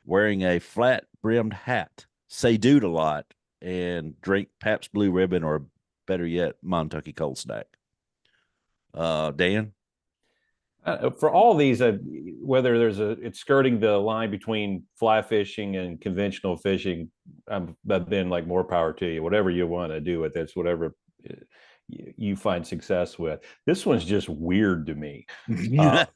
Wearing a flat brimmed hat. Say dude a lot and drink Pabst Blue Ribbon, or better yet, Montucky Cold Stack. Dan? For all these, whether it's skirting the line between fly fishing and conventional fishing, I've been like, more power to you. Whatever you want to do with it, whatever you find success with. This one's just weird to me. The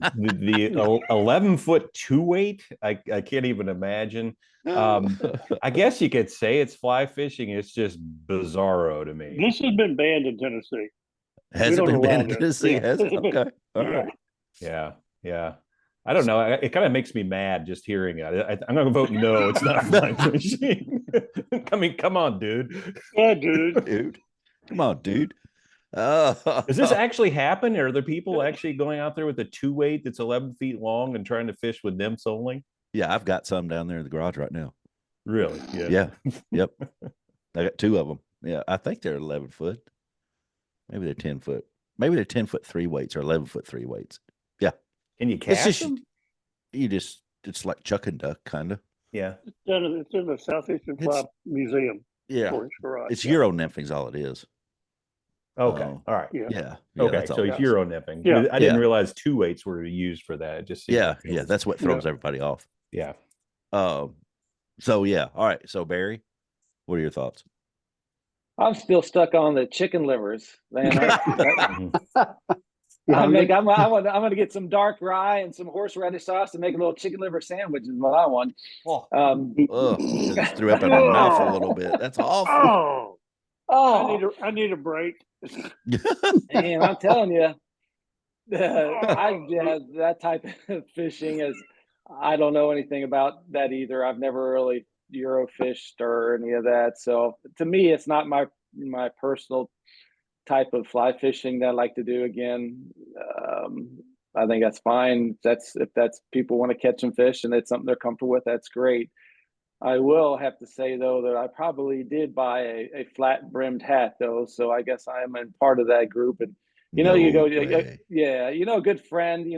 11-foot 2-weight, I can't even imagine. I guess you could say it's fly fishing. It's just bizarro to me. This has been banned in Tennessee. Has it been banned in Tennessee? Yeah. Has it? Okay. All right. Yeah. I don't know. It kind of makes me mad just hearing it. I'm going to vote no. It's not fly fishing. I mean, come on, dude. Yeah, dude. Dude. Come on, dude. Does this actually happen? Are there people actually going out there with a 2-weight that's 11 feet long and trying to fish with nymphs only? Yeah, I've got some down there in the garage right now. Really? Yeah. Yep. I got 2 of them. Yeah, I think they're 11 foot. Maybe they're 10 foot. Maybe they're 10-foot 3-weights or 11-foot 3-weights. Yeah. Can you catch them? It's like chuck and duck, kind of. Yeah. It's in the Southeastern Fly Museum. Yeah. Garage. It's Euro nymphing's all it is. Okay. All right. Yeah. Okay. So it's Euro nymphing. Yeah. I didn't realize 2-weights were used for that. It just seems like that's what throws everybody off. Yeah. So yeah. All right. So Barry, what are your thoughts? I'm still stuck on the chicken livers, man. I'm going to get some dark rye and some horseradish sauce and make a little chicken liver sandwich is what I want. Just threw up in my mouth a little bit. That's awful. I need a break. And I'm telling you, that type of fishing is, I don't know anything about that either. I've never really Euro fished or any of that. So to me, it's not my personal type of fly fishing that I like to do. Again, I think that's fine. If that's people want to catch some fish and it's something they're comfortable with, that's great. I will have to say though that I probably did buy a flat brimmed hat though, so I guess I am in part of that group. And a good friend, they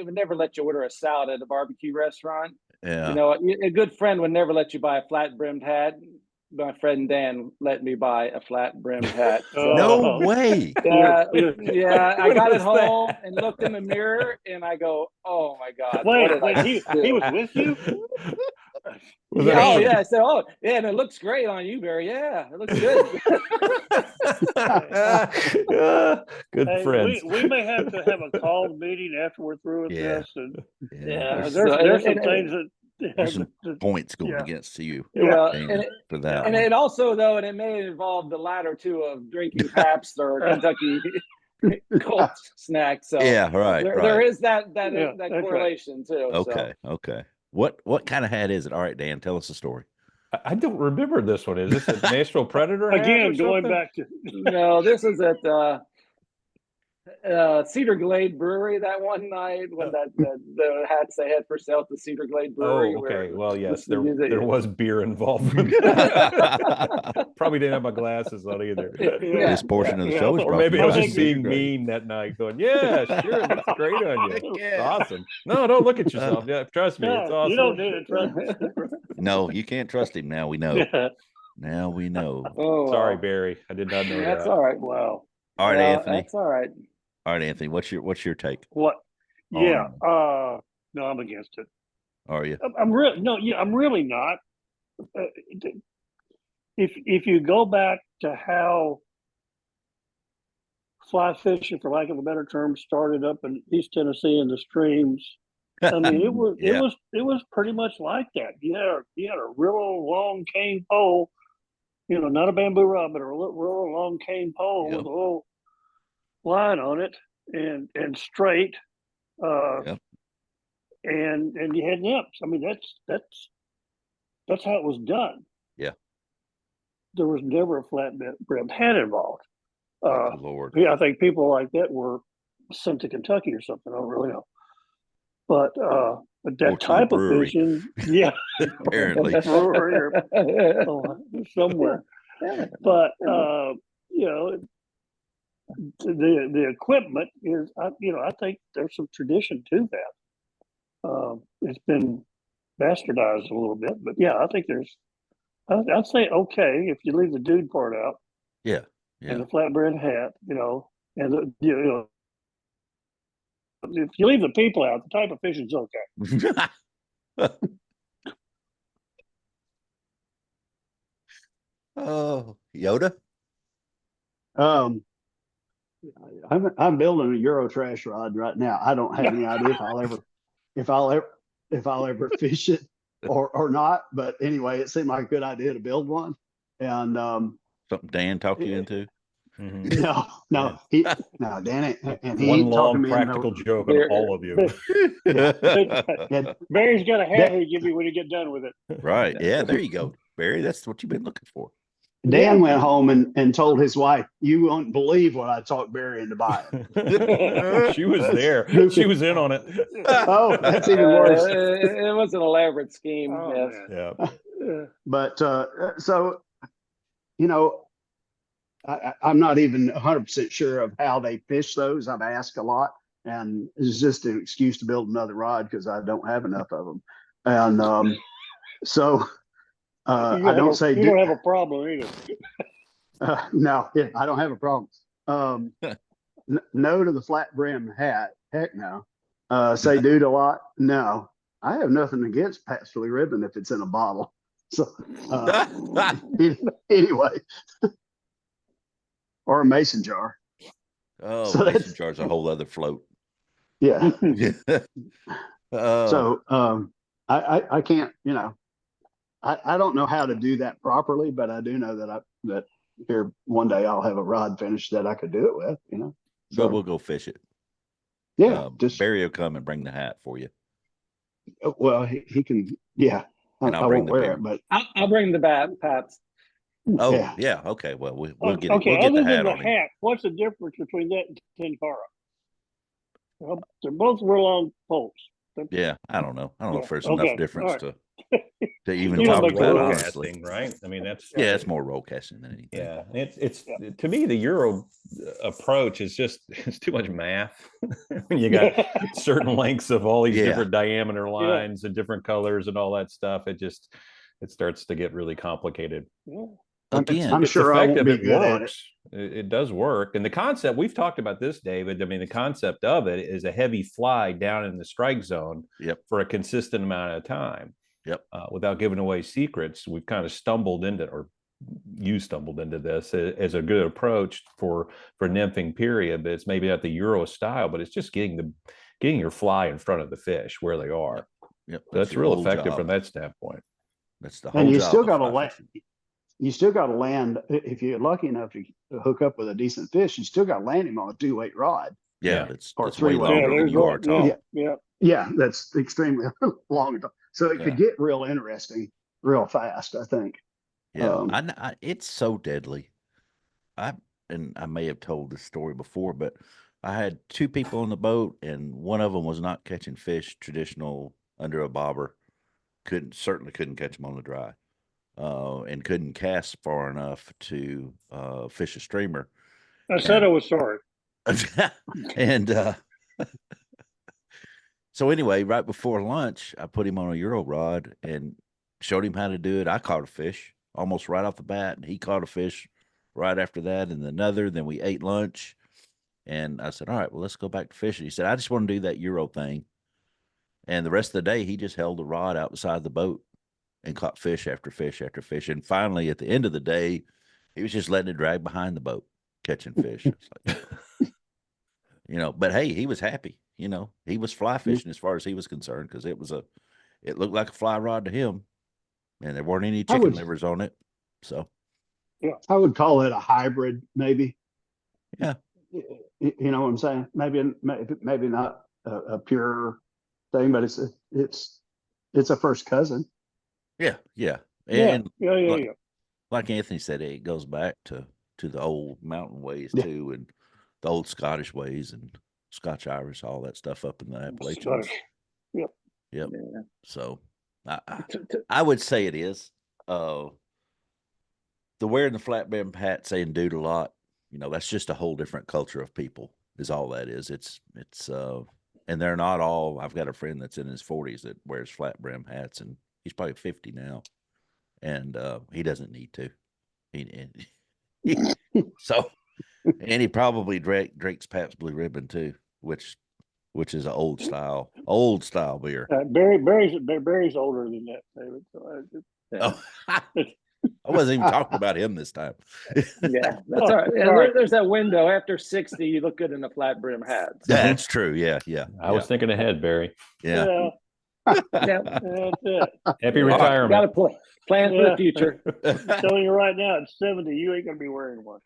would never let you order a salad at a barbecue restaurant. Yeah. A good friend would never let you buy a flat brimmed hat. My friend Dan let me buy a flat brimmed hat. So, no way. Yeah. I got it home and looked in the mirror and I go, oh my God. Wait, he was with you? Yeah, I said, and it looks great on you, Barry. Yeah, it looks good. Good friends. We may have to have a called meeting after we're through with this. And there's some things that there's some points going against you. For that. And it also, though, and it may involve the latter too of drinking Pabst or Kentucky cold snack. So there is that correlation too. Okay. What kind of hat is it? All right, Dan, tell us the story. I don't remember this one. Is this a Nashville Predator hat again? Going back to no, this is at Cedar Glade Brewery that one night when the hats they had for sale at the Cedar Glade Brewery. Oh, okay. Well, yes, there was beer involved. Probably didn't have my glasses on either. This portion of the show is or maybe I was just being mean that night, going, "Yeah, sure, that's great on you. It's awesome." No, don't look at yourself. Yeah, trust me, it's awesome. You don't need to trust me. No, you can't trust him. Now we know. Now we know. Oh, sorry, Barry. I did not know that. That's all right. Wow. All right, Anthony. That's all right. All right, Anthony. What's your take? What? Yeah. No, I'm against it. Are you? I'm really not. If you go back to how fly fishing, for lack of a better term, started up in East Tennessee in the streams, I mean, it was pretty much like that. You had a real long cane pole, not a bamboo rod, but a real long cane pole with a little line on it and straight. And you had nymphs. I mean, that's how it was done. Yeah. There was never a flat brimmed hat involved. Lord. Yeah, I think people like that were sent to Kentucky or something. I don't really know. But that type of fishing, apparently somewhere. But the equipment is, I think there's some tradition to that. It's been bastardized a little bit, but yeah, I think I'd say okay if you leave the dude part out. Yeah. And the flatbread hat, and If you leave the people out, the type of fishing's okay. Oh, Yoda. Um, I'm building a Euro trash rod right now. I don't have any idea if I'll ever fish it or not. But anyway, it seemed like a good idea to build one. And Something Dan talked you into? no, Dan, and he One talking long me practical into joke on all of you. and Barry's got a hat he'll give you when you get done with it. Right. Yeah, there you go, Barry. That's what you've been looking for. Dan went home and told his wife, "You won't believe what I talked Barry into buying." She was there. She was in on it. Oh, that's even worse. It was an elaborate scheme. Oh, Yes. man. Yeah. But so, you know, I'm not even 100% sure of how they fish those. I've asked a lot, and it's just an excuse to build another rod because I don't have enough of them. And so I don't say you don't have a problem either. no, I don't have a problem. No to the flat brim hat. Heck no. Say dude a lot. No, I have nothing against Paisley ribbon if it's in a bottle. So anyway, or a mason jar. Oh, So mason that's- jar's a whole other float. Yeah. Oh, So I can't, you know, I don't know how to do that properly, but I do know that here one day I'll have a rod finish that I could do it with, you know. so So we'll go fish it. yeah, just Barry will come and bring the hat for you. well he can, yeah. And I'll I bring won't the wear beer. it, but I'll bring the Pats. Oh, yeah. yeah. Okay. Well, we'll get it. Okay, We'll get other the hat than the on him. hat, what's the difference between that and Tenkara? Well, they're both real long poles. Yeah, I don't know. I don't know if there's Okay, enough difference all to even You don't talk make about, the roll honestly. casting, right? I mean, that's Yeah, it's more roll casting than anything. Yeah, it's to me the Euro approach is just it's too much math. When you got certain lengths of all these Yeah. different diameter lines and different colors and all that stuff, it starts to get really complicated. Yeah. Again, I'm It's sure I won't effective. be It good at it. works. It does work. And the concept, we've talked about this, David. I mean, the concept of it is a heavy fly down in the strike zone for a consistent amount of time. Yep. Without giving away secrets, we've kind of stumbled into, or you stumbled into this as a good approach for nymphing period. But it's maybe not the Euro style, but it's just getting your fly in front of the fish where they are. Yep. That's your real whole effective job. from that standpoint. That's the whole And you job still of got to fly land. fishing. You still got to land if you're lucky enough to hook up with a decent fish. You still got to land him on a 2-weight rod. Yeah, Yeah. it's Or way 3-weight. longer than there's you are one. tall. Yeah. Yeah. Yeah, that's extremely long. So it Yeah. could get real interesting real fast, I think. Yeah, it's so deadly. I may have told this story before, but I had 2 people on the boat, and one of them was not catching fish traditional under a bobber. Certainly couldn't catch them on the dry, and couldn't cast far enough to fish a streamer. I said I was sorry. And so anyway, right before lunch, I put him on a Euro rod and showed him how to do it. I caught a fish almost right off the bat, and he caught a fish right after that, and another. Then we ate lunch, and I said, "All right, well, let's go back to fishing." He said, "I just want to do that Euro thing." And the rest of the day, he just held the rod out beside the boat and caught fish after fish after fish. And finally, at the end of the day, he was just letting it drag behind the boat, catching fish. It's like, but hey, he was happy. He was fly fishing as far as he was concerned, because it looked like a fly rod to him, and there weren't any chicken livers on it. So yeah, I would call it a hybrid, maybe. Yeah. You know what I'm saying? Maybe not a pure thing, but it's a first cousin. Yeah. Yeah. Like Anthony said, it goes back to the old mountain ways too, and the old Scottish ways and Scotch Irish, all that stuff up in the Appalachians. Yep. Yeah. So I would say it is. The wearing the flat brim hat, saying dude a lot, that's just a whole different culture of people, is all that is. It's and they're not all. I've got a friend that's in his 40s that wears flat brim hats, and he's probably 50 now, and he doesn't need to. So, and he probably drinks Pabst Blue Ribbon too, which which is an old style beer. Barry's older than that, David. So Oh, I wasn't even talking about him this time. Yeah, that's all right. Yeah, there's that window. After 60, you look good in a flat brim hat. So. That's true. Yeah. I was thinking ahead, Barry. Yeah. That's it. Happy retirement. Got to plan for the future. I'm telling you right now, at 70, you ain't gonna be wearing one.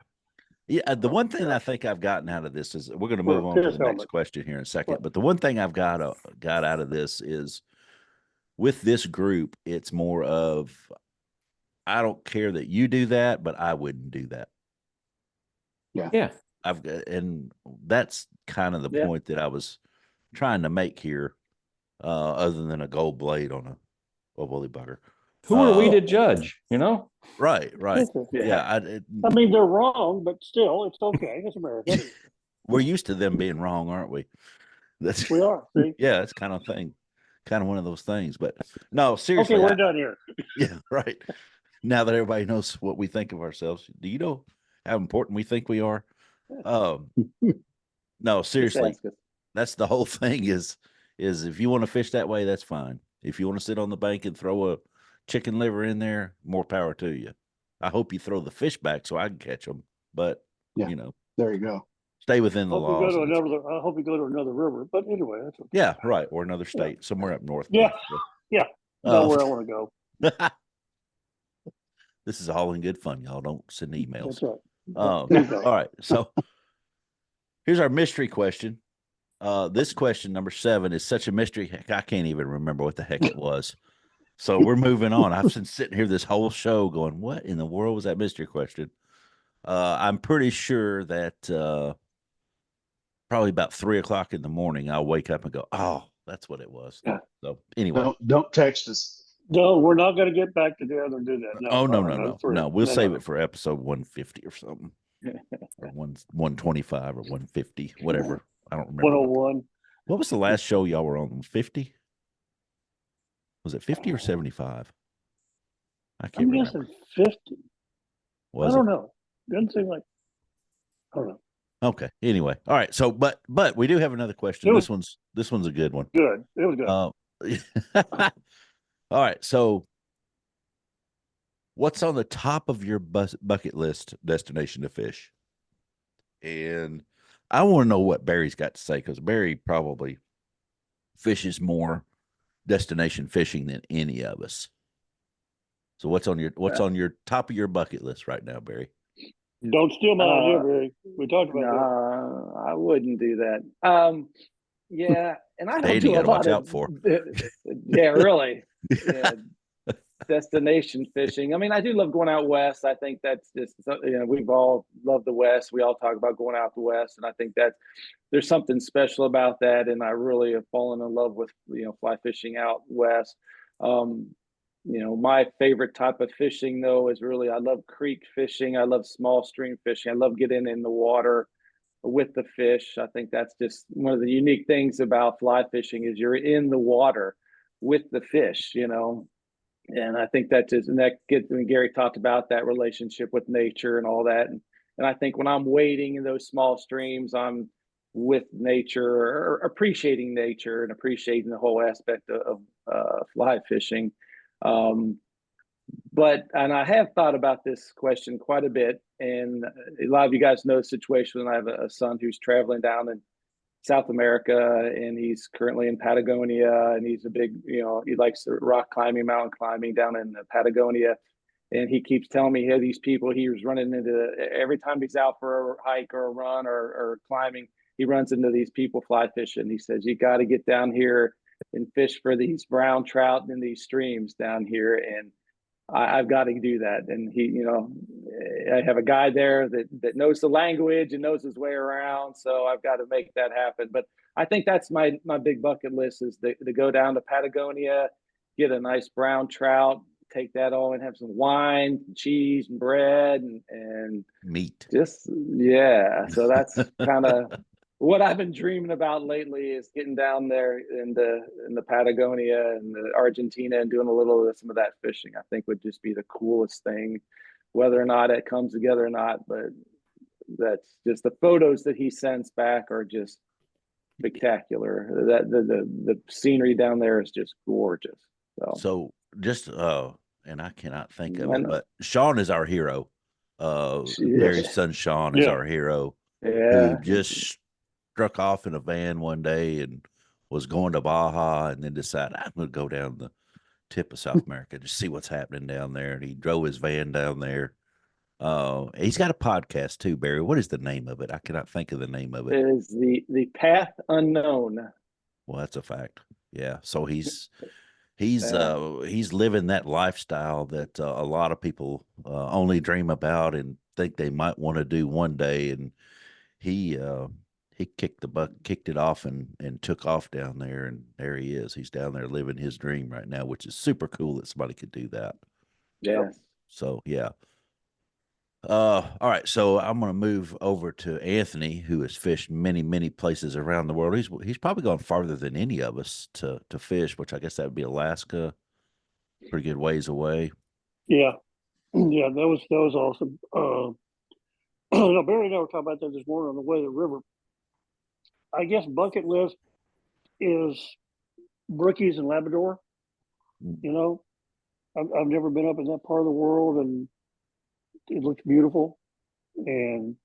Yeah, the one thing I think I've gotten out of this is we're going to move on to the next question here in a second. But the one thing I've got out of this is with this group, it's more of I don't care that you do that, but I wouldn't do that. Yeah. And that's kind of the point that I was trying to make here, other than a gold blade on a woolly bugger. Who are we to judge? You know? Right. Yeah. I mean, they're wrong, but still, it's okay. It's America. We're used to them being wrong, aren't we? We are. See? Yeah, it's kind of one of those things. But no, seriously. Okay, we're done here. Yeah, right. Now that everybody knows what we think of ourselves, do you know how important we think we are? No, seriously, that's the whole thing is if you want to fish that way, that's fine. If you want to sit on the bank and throw a chicken liver in there, more power to you. I hope you throw the fish back so I can catch them, but there you go. Stay within the laws. I hope you go to another river, but anyway, that's okay. Yeah, right, or another state, somewhere up north. Yeah, not where I want to go. This is all in good fun, y'all. Don't send emails. That's right. All right, so here's our mystery question. This question, number 7, is such a mystery. Heck, I can't even remember what the heck it was. So we're moving on. I've been sitting here this whole show going, what in the world was that mystery question? I'm pretty sure that probably about 3:00 in the morning, I'll wake up and go, oh, that's what it was. Yeah. So anyway. Don't text us. No, we're not going to get back together and do that. No. We'll save it for episode 150 or something. Or 125 or 150, whatever. I don't remember. 101. What was the last show y'all were on? 50? Was it 50 or 75? I can't remember. I'm guessing 50. I don't know. Doesn't seem like. I don't know. Okay. Anyway, all right. So, but we do have another question. This one's a good one. Good. It was good. All right. So, what's on the top of your bucket list destination to fish? And I want to know what Barry's got to say, because Barry probably fishes more destination fishing than any of us. So what's on your top of your bucket list right now, Barry? Don't steal my idea, Barry. We talked about that. I wouldn't do that. Yeah, and I don't do a lot of. Yeah, really. Yeah. Destination fishing. I mean, I do love going out west. I think that's just, we've all loved the West. We all talk about going out the West, and I think that there's something special about that. And I really have fallen in love with, fly fishing out west. My favorite type of fishing, though, is really, I love creek fishing. I love small stream fishing. I love getting in the water with the fish. I think that's just one of the unique things about fly fishing is you're in the water with the fish, And I think that gets, when Gary talked about that relationship with nature and all that. And I think when I'm wading in those small streams, I'm with nature, or appreciating nature and appreciating the whole aspect of fly fishing. But I have thought about this question quite a bit. And a lot of you guys know the situation when I have a son who's traveling down in South America, and he's currently in Patagonia, and he's a big, he likes rock climbing, mountain climbing down in Patagonia. And he keeps telling me, hey, these people he was running into, every time he's out for a hike or a run or climbing, he runs into these people fly fishing. He says, you got to get down here and fish for these brown trout in these streams down here. And I've got to do that. And he, I have a guy there that knows the language and knows his way around. So I've got to make that happen. But I think that's my big bucket list is to go down to Patagonia, get a nice brown trout, take that all and have some wine, and cheese and bread and meat. Just, yeah. So that's kind of what I've been dreaming about lately is getting down there in the Patagonia and the Argentina and doing a little of some of that fishing. I think would just be the coolest thing, whether or not it comes together or not. But that's just the photos that he sends back are just spectacular. That the scenery down there is just gorgeous. So just and I cannot think of I it, know. but Sean is our hero. Barry's son Sean is Yeah. our hero, Yeah, who just struck off in a van one day and was going to Baja, and then decided I'm going to go down the tip of South America to see what's happening down there. And he drove his van down there. He's got a podcast too, Barry. What is the name of it? I cannot think of the name of it. it is the path unknown. Well, that's a fact. Yeah. So he's Yeah. he's living that lifestyle that a lot of people only dream about and think they might want to do one day. And he kicked it off and took off down there, and there he is. He's down there living his dream right now, which is super cool that somebody could do that. Yes. So yeah. All right, so I'm going to move over to Anthony, who has fished many places around the world. He's probably gone farther than any of us to fish, which I guess that would be Alaska, pretty good ways away. Yeah. Yeah, that was awesome. No, Barry and I were talking about that this morning on the way to the river. I guess bucket list is Brookies and Labrador. You know, I've never been up in that part of the world, and it looks beautiful. And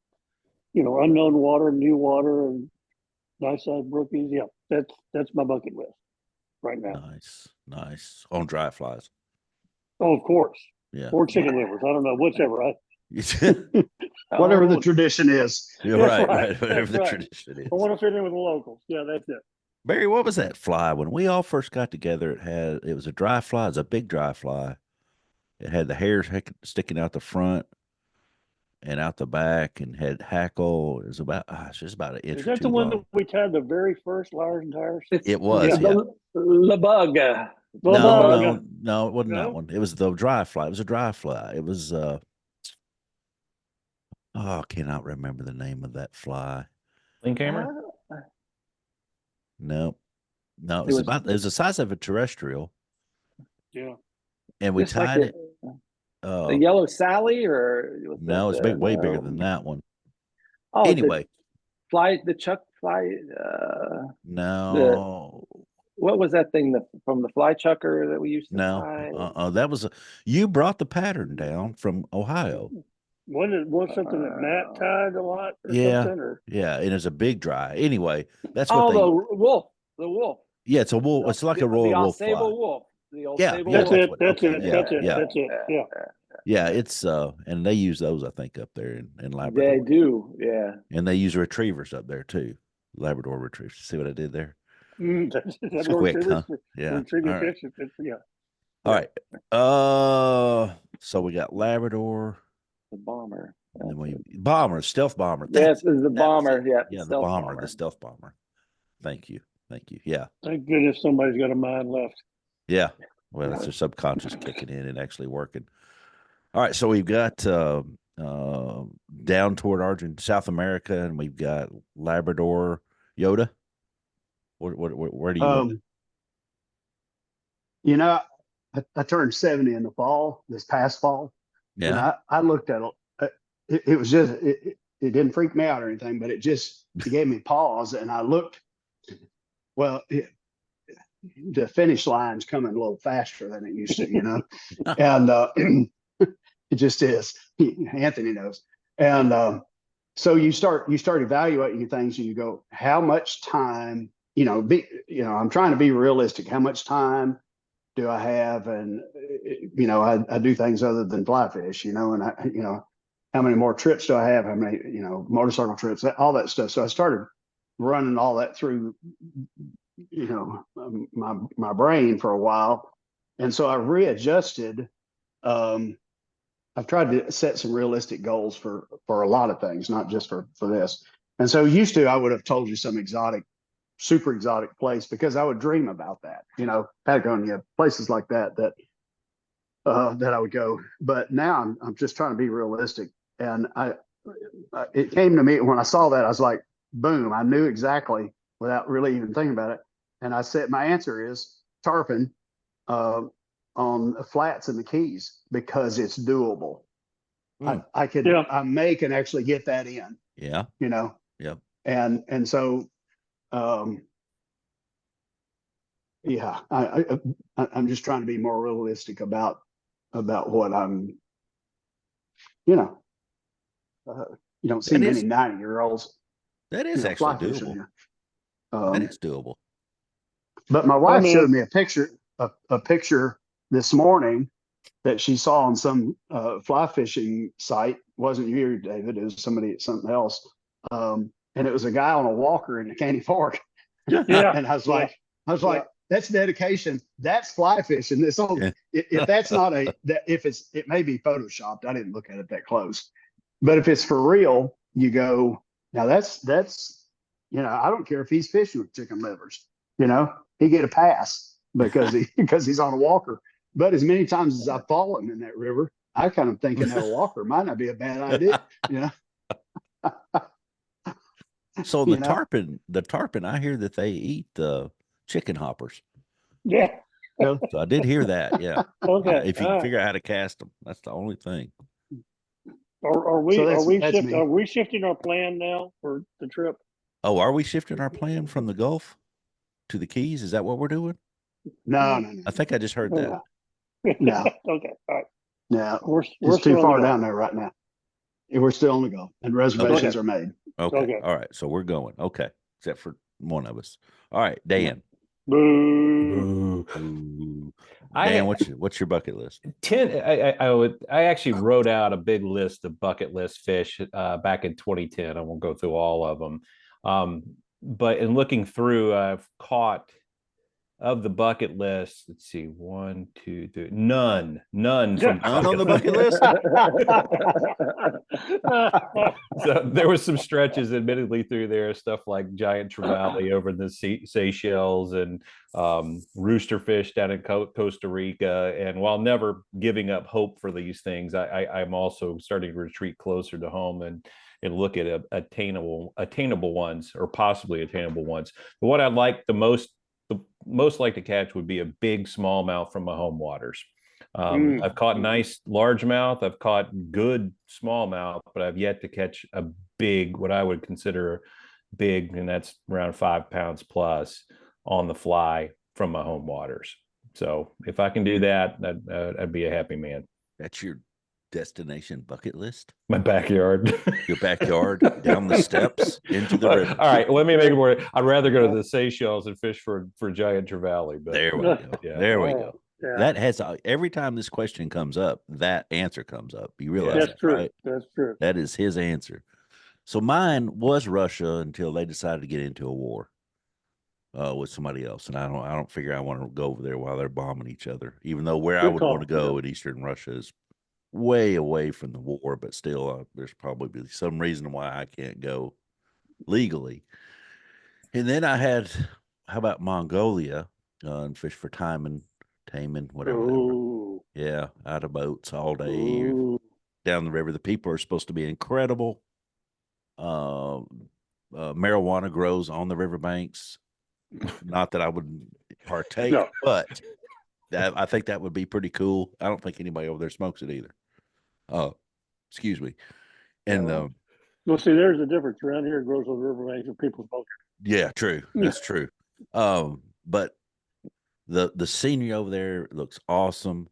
you know, unknown water, new water, and nice size Brookies. Yeah, that's my bucket list right now. Nice on dry flies. Oh, of course. Yeah, Or chicken livers. I don't know, whichever. Whatever the Oh, tradition is. You're That's right. right. Whatever That's the right. tradition is. I want to fit in with the locals. Yeah, that's it. Barry, what was that fly when we all first got together? It was a dry fly. It was a big dry fly. It had the hairs sticking out the front and out the back, and had hackle. It was about it's just about an inch Is or that two the one long. that we tied the very first Liars and Tyers? It was, Yeah. yeah. the bug. No, it wasn't No? that one. It was the dry fly. It was a dry fly. It was I cannot remember the name of that fly. Clean camera. No, it was the size of a terrestrial, Yeah. and we Just like tied it. the yellow Sally, or was No, that it's way bigger than that one. Oh, Anyway, the Chuck fly. no, What was that thing from the fly chucker that we used to fly? that was you brought the pattern down from Ohio. Was something that Matt tied a lot or Yeah, something? Or? yeah, and it's a big dry. Anyway, that's what the wolf. Yeah, it's a wolf. It's like a royal wolf fly. wolf. The old Yeah, sable yeah, That's wolf. it. That's okay, it. yeah, That's it. yeah. That's it. Yeah. Yeah, it's and they use those, I think, up there in Labrador. They do, yeah. And they use retrievers up there too. Labrador retrievers. See what I did there? That's It's quick, huh? Yeah. Retrieving All right. fish. Yeah. All right. So we got Labrador. The bomber. And then stealth bomber. Yes, the bomber. It. Yeah, Yeah, the stealth bomber. Thank you. Yeah. Thank goodness somebody's got a mind left. Yeah. Well, that's their subconscious kicking in and actually working. All right. So we've got down toward South America, and we've got Labrador. Yoda. Where do you look? You know, I turned 70 in the fall, this past fall. Yeah. And I looked at it. It was just, it didn't freak me out or anything, but it gave me pause. And I looked, well, the finish line's coming a little faster than it used to, you know, and it just is. Anthony knows. And so you start evaluating things, and you go, how much time, I'm trying to be realistic. How much time do I have? And, I do things other than fly fish, and how many more trips do I have? How many, motorcycle trips, all that stuff. So I started running all that through, my brain for a while. And so I readjusted. I've tried to set some realistic goals for a lot of things, not just for this. And so I would have told you some super exotic place, because I would dream about that, Patagonia, places like that I would go. But now I'm just trying to be realistic. And it came to me when I saw that, I was like, boom, I knew exactly without really even thinking about it. And I said, my answer is tarpon on the flats in the Keys, because it's doable. I may can actually get that in. Yeah. Yep. And so Yeah, I'm just trying to be more realistic about what I'm, you know, you don't see That many is 90-year-olds, that is fly actually fishing doable. here. That is doable. But my I wife mean, showed me a picture this morning that she saw on some fly fishing site. It wasn't you, David, it was something else. And it was a guy on a walker in the Caney Fork. yeah, And I was yeah, like, that's dedication. That's fly fishing. This old, Yeah. if that's not it may be photoshopped. I didn't look at it that close, but if it's for real, you go, now that's, I don't care if he's fishing with chicken livers, he get a pass because he's on a walker. But as many times as I've fallen in that river, I kind of thinking that a walker might not be a bad idea, So you the know. tarpon, I hear that they eat the chicken hoppers. yeah. So So I did hear that. Yeah. Okay. If you can figure out how to cast them, that's the only thing. Are we So are we that's me. are we shifting our plan now for the trip? Oh, are we shifting our plan from the Gulf to the Keys? Is that what we're doing? No. I think I just heard that. No. Okay. All right. No, We're it's still too on the far go. down there right now. We're still on the go, and reservations are made. Okay. Okay. All right. So we're going. Okay. Except for one of us. All right, Dan. Boo. Ooh. I Dan, had what's your bucket list? 10. I actually wrote out a big list of bucket list fish back in 2010. I won't go through all of them. But in looking through, I've caught of the bucket list. Let's see, 1, 2, 3, none from None on the bucket list? So there was some stretches admittedly through there, stuff like giant trevally over in the Seychelles and rooster fish down in Costa Rica. And while never giving up hope for these things, I'm also starting to retreat closer to home and look at attainable ones or possibly attainable ones. But what I'd like the most like to catch would be a big smallmouth from my home waters. I've caught nice largemouth. I've caught good smallmouth, but I've yet to catch a big, what I would consider big, and that's around 5 pounds plus on the fly from my home waters. So if I can do that, I'd be a happy man. That's your destination bucket list? My backyard. Your backyard, down the steps, into the river. All right, let me make it more. I'd rather go to the Seychelles and fish for giant trevally. But There we go. Yeah. There we go. Yeah. That has every time this question comes up, that answer comes up. You realize That's that, true. right? That's true. That is his answer. So mine was Russia until they decided to get into a war with somebody else, and I don't figure I want to go over there while they're bombing each other. Even though where I Good would call. want to go in Eastern Russia is way away from the war, but still, there's probably some reason why I can't go legally. And then I had, how about Mongolia and fish for taimen, whatever they were. Ooh. Yeah, out of boats all day Ooh. down the river. The people are supposed to be incredible. Marijuana grows on the riverbanks. Not that I would partake, No. but I think that would be pretty cool. I don't think anybody over there smokes it either. Excuse me. And Well, see, there's a difference. Around here, it grows on the riverbanks and people smoke it. yeah, true. That's true. But the scenery over there looks awesome.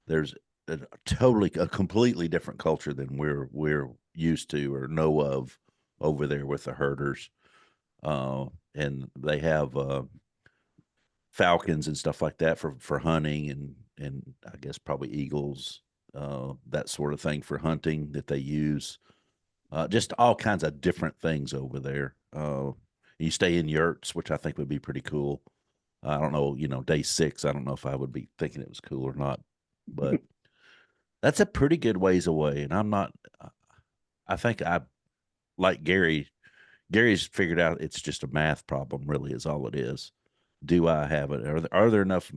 There's a completely different culture than we're used to or know of over there with the herders. And they have falcons and stuff like that for hunting and I guess probably eagles, that sort of thing for hunting that they use. Just all kinds of different things over there. You stay in yurts, which I think would be pretty cool. I don't know, day 6, I don't know if I would be thinking it was cool or not, but that's a pretty good ways away. And I think like Gary's figured out it's just a math problem, really, is all it is. Do I have it? Are there enough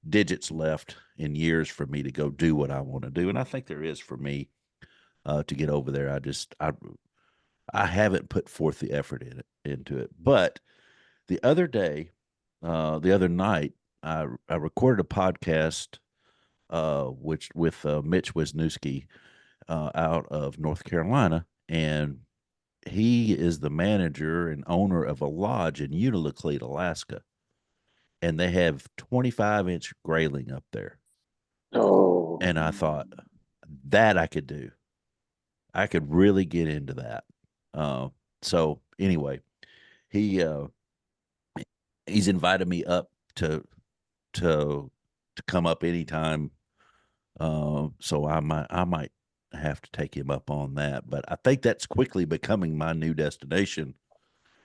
digits left in years for me to go do what I want to do? And I think there is for me to get over there. I haven't put forth the effort into it. But the other night, I recorded a podcast, with Mitch Wisniewski out of North Carolina, and he is the manager and owner of a lodge in Unalakleet, Alaska, and they have 25-inch grayling up there. Oh, And I thought that I could do. I could really get into that. So anyway, he he's invited me up to come up anytime. So I might have to take him up on that. But I think that's quickly becoming my new destination.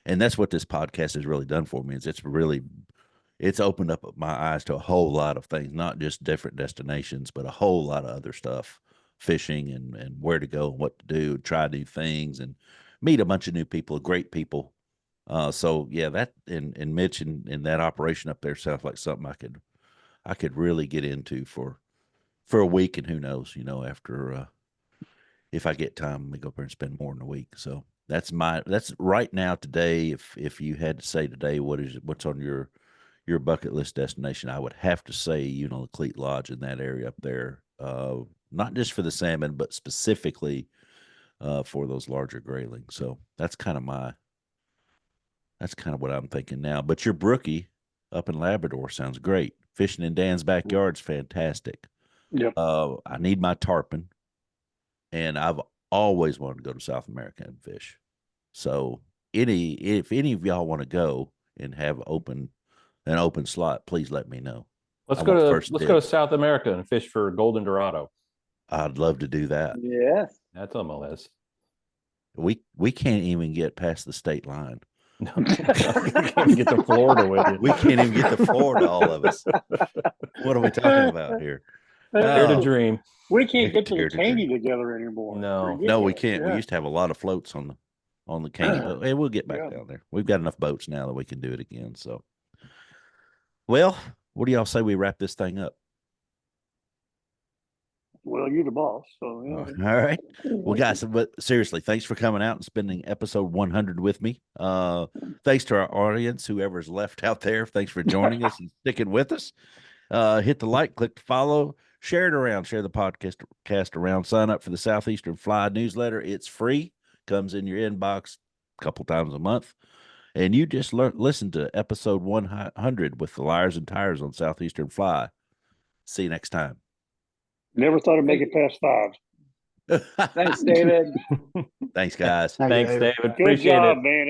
And that's what this podcast has really done for me, is it's opened up my eyes to a whole lot of things, not just different destinations, but a whole lot of other stuff, fishing and where to go and what to do, try new things and meet a bunch of new people, great people. So yeah, that and Mitch and that operation up there sounds like something I could really get into for a week, and who knows, after if I get time, we go up there and spend more than a week. So that's right now today. If you had to say today, what's on your bucket list destination, I would have to say, Unalakleet Lodge in that area up there. Not just for the salmon, but specifically for those larger graylings. So that's kind of what I'm thinking now. But your brookie up in Labrador sounds great. Fishing in Dan's backyard's fantastic. Yep. I need my tarpon, and I've always wanted to go to South America and fish. So if any of y'all want to go and have an open slot, please let me know. Let's go to South America and fish for golden dorado. I'd love to do that. yes. That's on my list. We can't even get past the state line. No, we can't get to Florida with it. We can't even get to Florida, all of us. What are we talking about here? Dare to dream. We can't get to Dare the to Caney dream. together anymore. No, we can't. Yeah. We used to have a lot of floats on the Caney boat. Hey, we'll get back down there. We've got enough boats now that we can do it again. So, well, what do y'all say we wrap this thing up? Well, you're the boss. So yeah. All right. Well, guys, but seriously, thanks for coming out and spending episode 100 with me. Thanks to our audience, whoever's left out there. Thanks for joining us and sticking with us. Hit the like, click to follow, share it around, share the podcast around, sign up for the Southeastern Fly newsletter. It's free, comes in your inbox a couple times a month. And you just listen to episode 100 with the Liars and Tyers on Southeastern Fly. See you next time. Never thought I'd make it past 5. Thanks, David. Thanks, guys. thanks, David. Good Appreciate job, it. man.